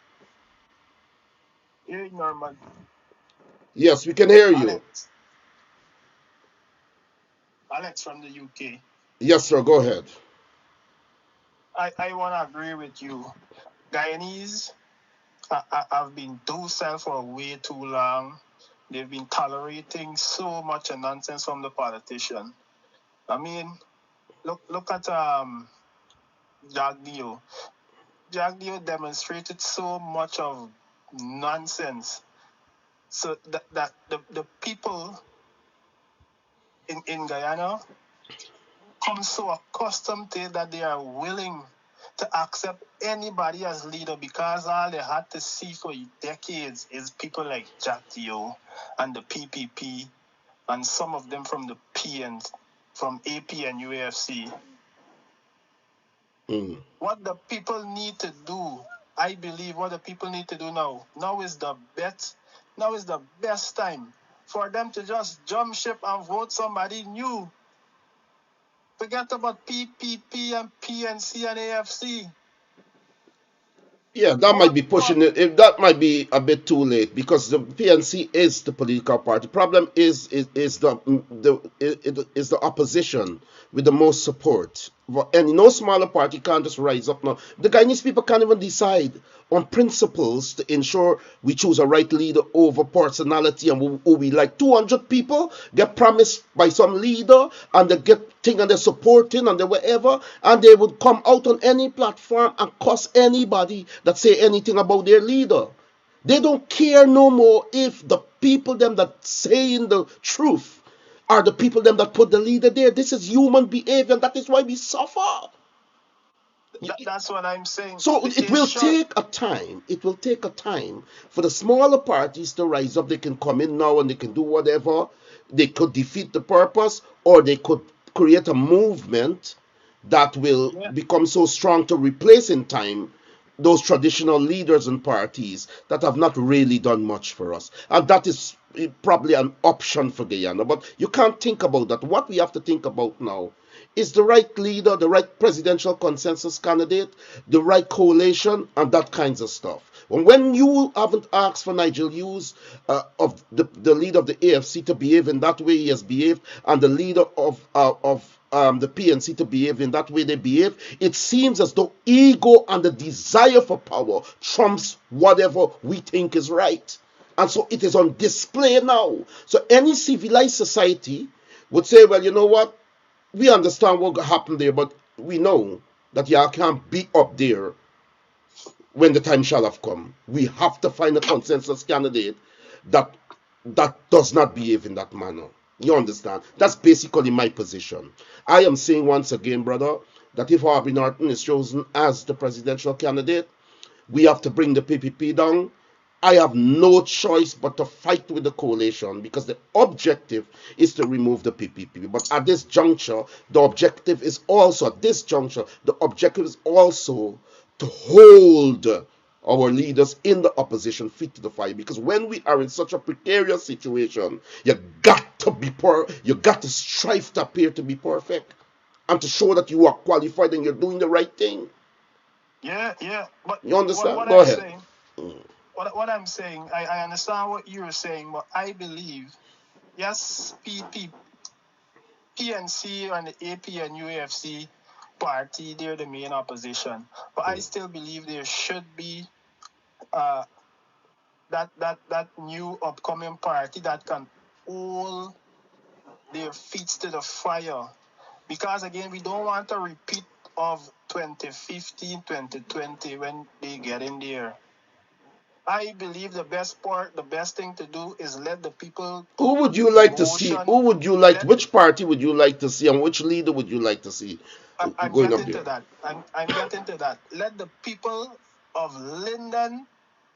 Hey, Norman. Yes, we can hear you. Alex from the UK. Yes, sir. Go ahead. I want to agree with you. Guyanese have been docile for way too long. They've been tolerating so much nonsense from the politician. I mean, look at Jagdeo. Jagdeo demonstrated so much of nonsense. So that the people in Guyana come so accustomed to it that they are willing to accept anybody as leader because all they had to see for decades is people like Jagdeo and the PPP and some of them from the from AP and UAFC. What the people need to do, I believe what the people need to do now is the best time for them to just jump ship and vote somebody new. Forget about PPP and PNC and AFC. Yeah, that might be pushing it. That might be a bit too late because the PNC is the political party. Problem is the opposition with the most support. And no smaller party can't just rise up now. The Guyanese people can't even decide on principles to ensure we choose a right leader over personality and who we like. 200 people get promised by some leader and they get thing and they're supporting and they whatever, and they would come out on any platform and cuss anybody that say anything about their leader. They don't care no more if the people them that saying the truth are the people them that put the leader there. This is human behavior, and that is why we suffer. That's what I'm saying. So it will take a time. It will take a time for the smaller parties to rise up. They can come in now and they can do whatever. They could defeat the purpose, or they could create a movement that will become so strong to replace in time those traditional leaders and parties that have not really done much for us. And that is probably an option for Guyana. But you can't think about that. What we have to think about now is the right leader, the right presidential consensus candidate, the right coalition, and that kinds of stuff. When you haven't asked for Nigel Hughes, of the leader of the AFC, to behave in that way he has behaved, and the leader of the PNC to behave in that way they behave, it seems as though ego and the desire for power trumps whatever we think is right. And so it is on display now. So any civilized society would say, well, you know what? We understand what happened there, but we know that y'all can't be up there when the time shall have come. We have to find a consensus candidate that does not behave in that manner. You understand? That's basically my position. I am saying once again, brother, that if Harvey Norton is chosen as the presidential candidate, we have to bring the PPP down. I have no choice but to fight with the coalition because the objective is to remove the PPP. But at this juncture, the objective is also to hold our leaders in the opposition feet to the fire. Because when we are in such a precarious situation, you got to strive to appear to be perfect and to show that you are qualified and you're doing the right thing. Yeah. But You understand? what Go I'm ahead. saying, what I'm saying, I understand what you're saying, but I believe, yes, PNC and the AP and UFC party, they're the main opposition. But I still believe there should be that new upcoming party that can hold their feet to the fire. Because again, we don't want a repeat of 2015, 2020 when they get in there. I believe the best thing to do is let the people. Who would you like to see? Which party would you like to see, and which leader would you like to see I'm going up getting there? to that. I'm getting to that. Let the people of Linden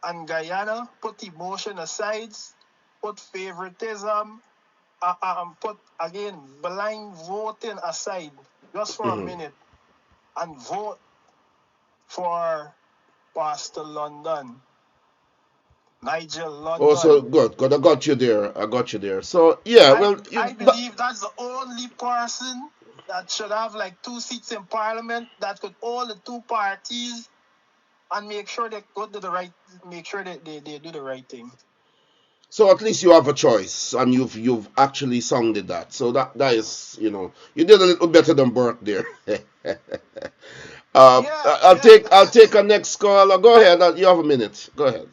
and Guyana put emotion aside, put favoritism, put again blind voting aside just for a minute, and vote for Pastor London, Nigel London. Oh, so good. I got you there. So yeah, I believe that's the only person that should have like 2 seats in Parliament that could hold the two parties and make sure they go to the right, make sure that they do the right thing. So at least you have a choice, and you've actually sounded that. So that is, you did a little better than Burke there. I'll take a next call. Go ahead. You have a minute. Go ahead.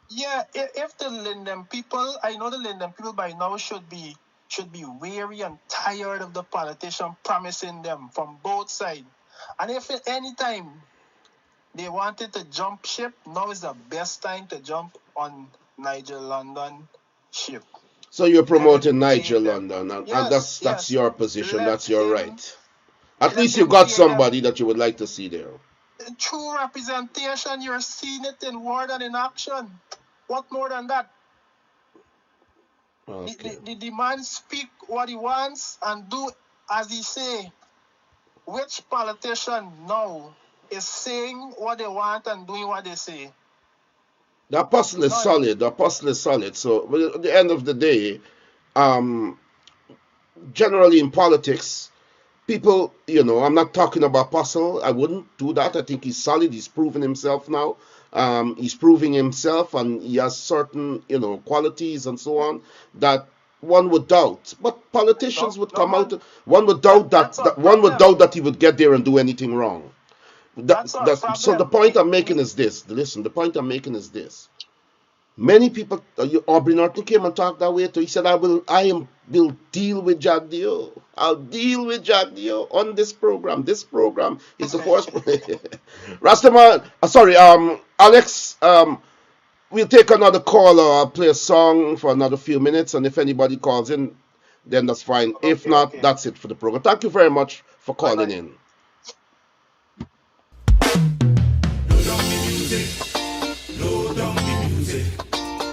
Yeah, if the Linden people, I know the Linden people by now should be weary and tired of the politician promising them from both sides. And if at any time they wanted to jump ship, now is the best time to jump on Nigel London ship. So you're promoting Nigel London, and that's your position. That's your right. At least you got somebody that you would like to see there. In true representation, you're seeing it in word and in action. What more than that? Okay. The man speak what he wants and do as he say. Which politician now is saying what they want and doing what they say? The apostle is solid. So at the end of the day, generally in politics, people, I'm not talking about apostle. I wouldn't do that. I think he's solid. He's proven himself now. He's proving himself, and he has certain, qualities and so on that one would doubt. But politicians would come out. One would doubt that he would get there and do anything wrong. So the point I'm making is this. Listen, the point I'm making is this. Many people, Aubrey Norton came and talked that way too. He said, I will deal with Jack Dio. I'll deal with Jack Dio on this program. This program is the first. Rastaman, Alex, we'll take another call or I'll play a song for another few minutes. And if anybody calls in, then that's fine. If not, that's it for the program. Thank you very much for calling in.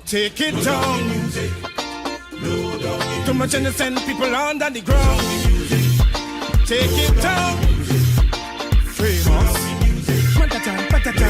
Take it down, music. Too much innocent people under the ground. Take it down, famous. Patata, patata.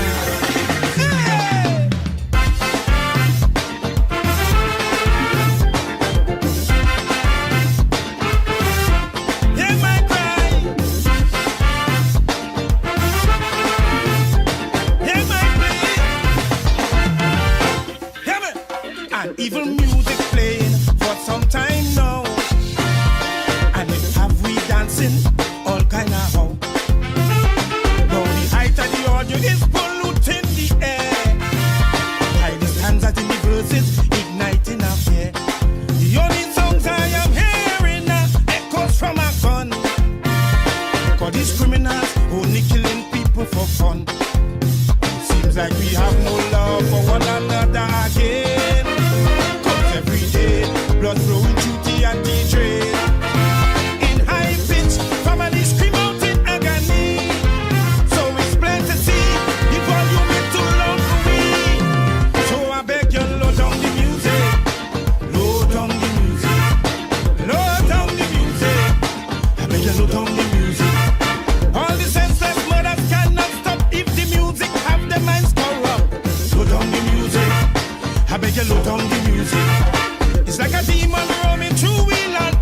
Evil music playing for some time now, and it have we dancing all kind of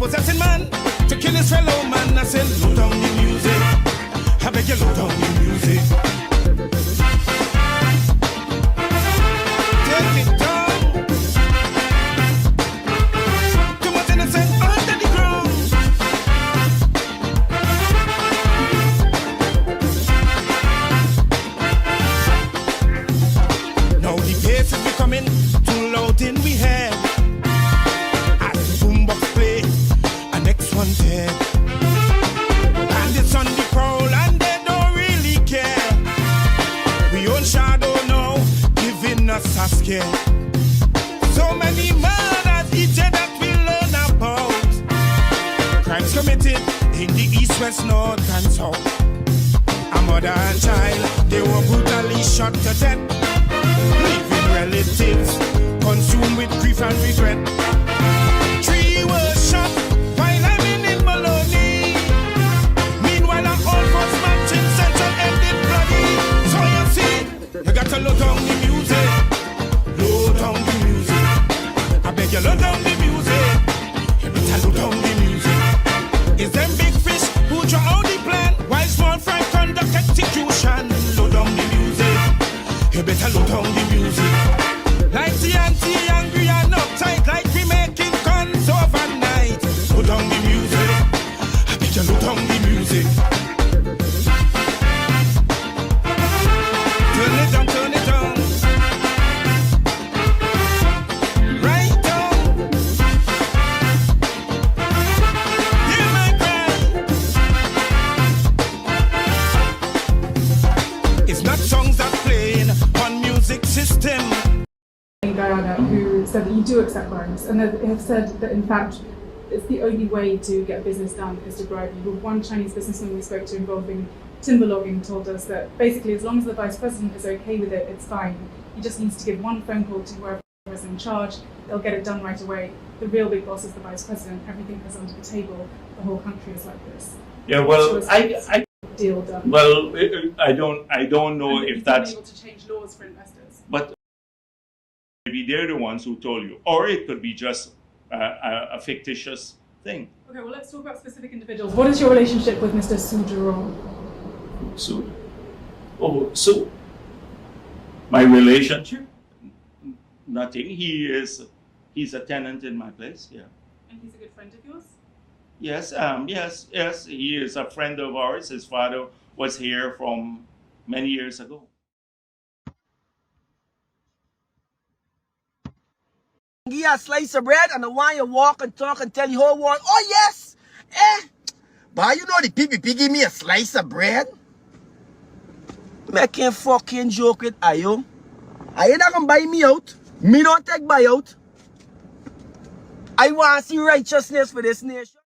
possessing man to kill his fellow man. I said, load down the music. I beg you, load down the music. Take it down. Too much innocent under the ground. Now the pace is becoming too loud in we head. As the boombox play, a next one dead. And it's on the prowl and they don't really care. We own shadow now, giving us a scare. So many murders each day that we learn about. Crimes committed in the east, west, north and south. A mother and child, they were brutally shot to death. Leaving relatives consumed with grief and regret. 3 were shot while I'm in Maloney. Meanwhile, our old folks matching central ended bloody. So you see, you got to load down the music. Load down the music. I beg you, load down the music. You better load down the music. It's them big fish who draw out the plan while small fry conduct execution. Load down the music. You better load down the music. Like the anti-angry and uptight, like we making guns overnight. Load down the music. I bet you load down the music. Turn it down, turn it down. Right down. Hear my cry. It's not songs that playing on music system. Guyana, who said that you do accept bribes, and they have said that in fact it's the only way to get business done is to bribe you. But one Chinese businessman we spoke to involving timber logging told us that basically as long as the vice president is okay with it, it's fine. He just needs to give one phone call to whoever is in charge. They'll get it done right away. The real big boss is the vice president. Everything is under the table. The whole country is like this. Yeah, well, I deal done. well, I don't know And if he's that's, able to change laws for investors. but maybe they're the ones who told you, or it could be just a fictitious thing. Okay, well let's talk about specific individuals. What is your relationship with Mr. Sujiro? So my relationship, nothing. He's a tenant in my place. Yeah. And he's a good friend of yours? Yes. Yes. He is a friend of ours. His father was here from many years ago. Give you a slice of bread and I want you walk and talk and tell the whole world, oh yes, but you know the PPP give me a slice of bread? Making fucking joke with Ayo. Are you not gonna buy me out? Me don't take buyout. I want to see righteousness for this nation.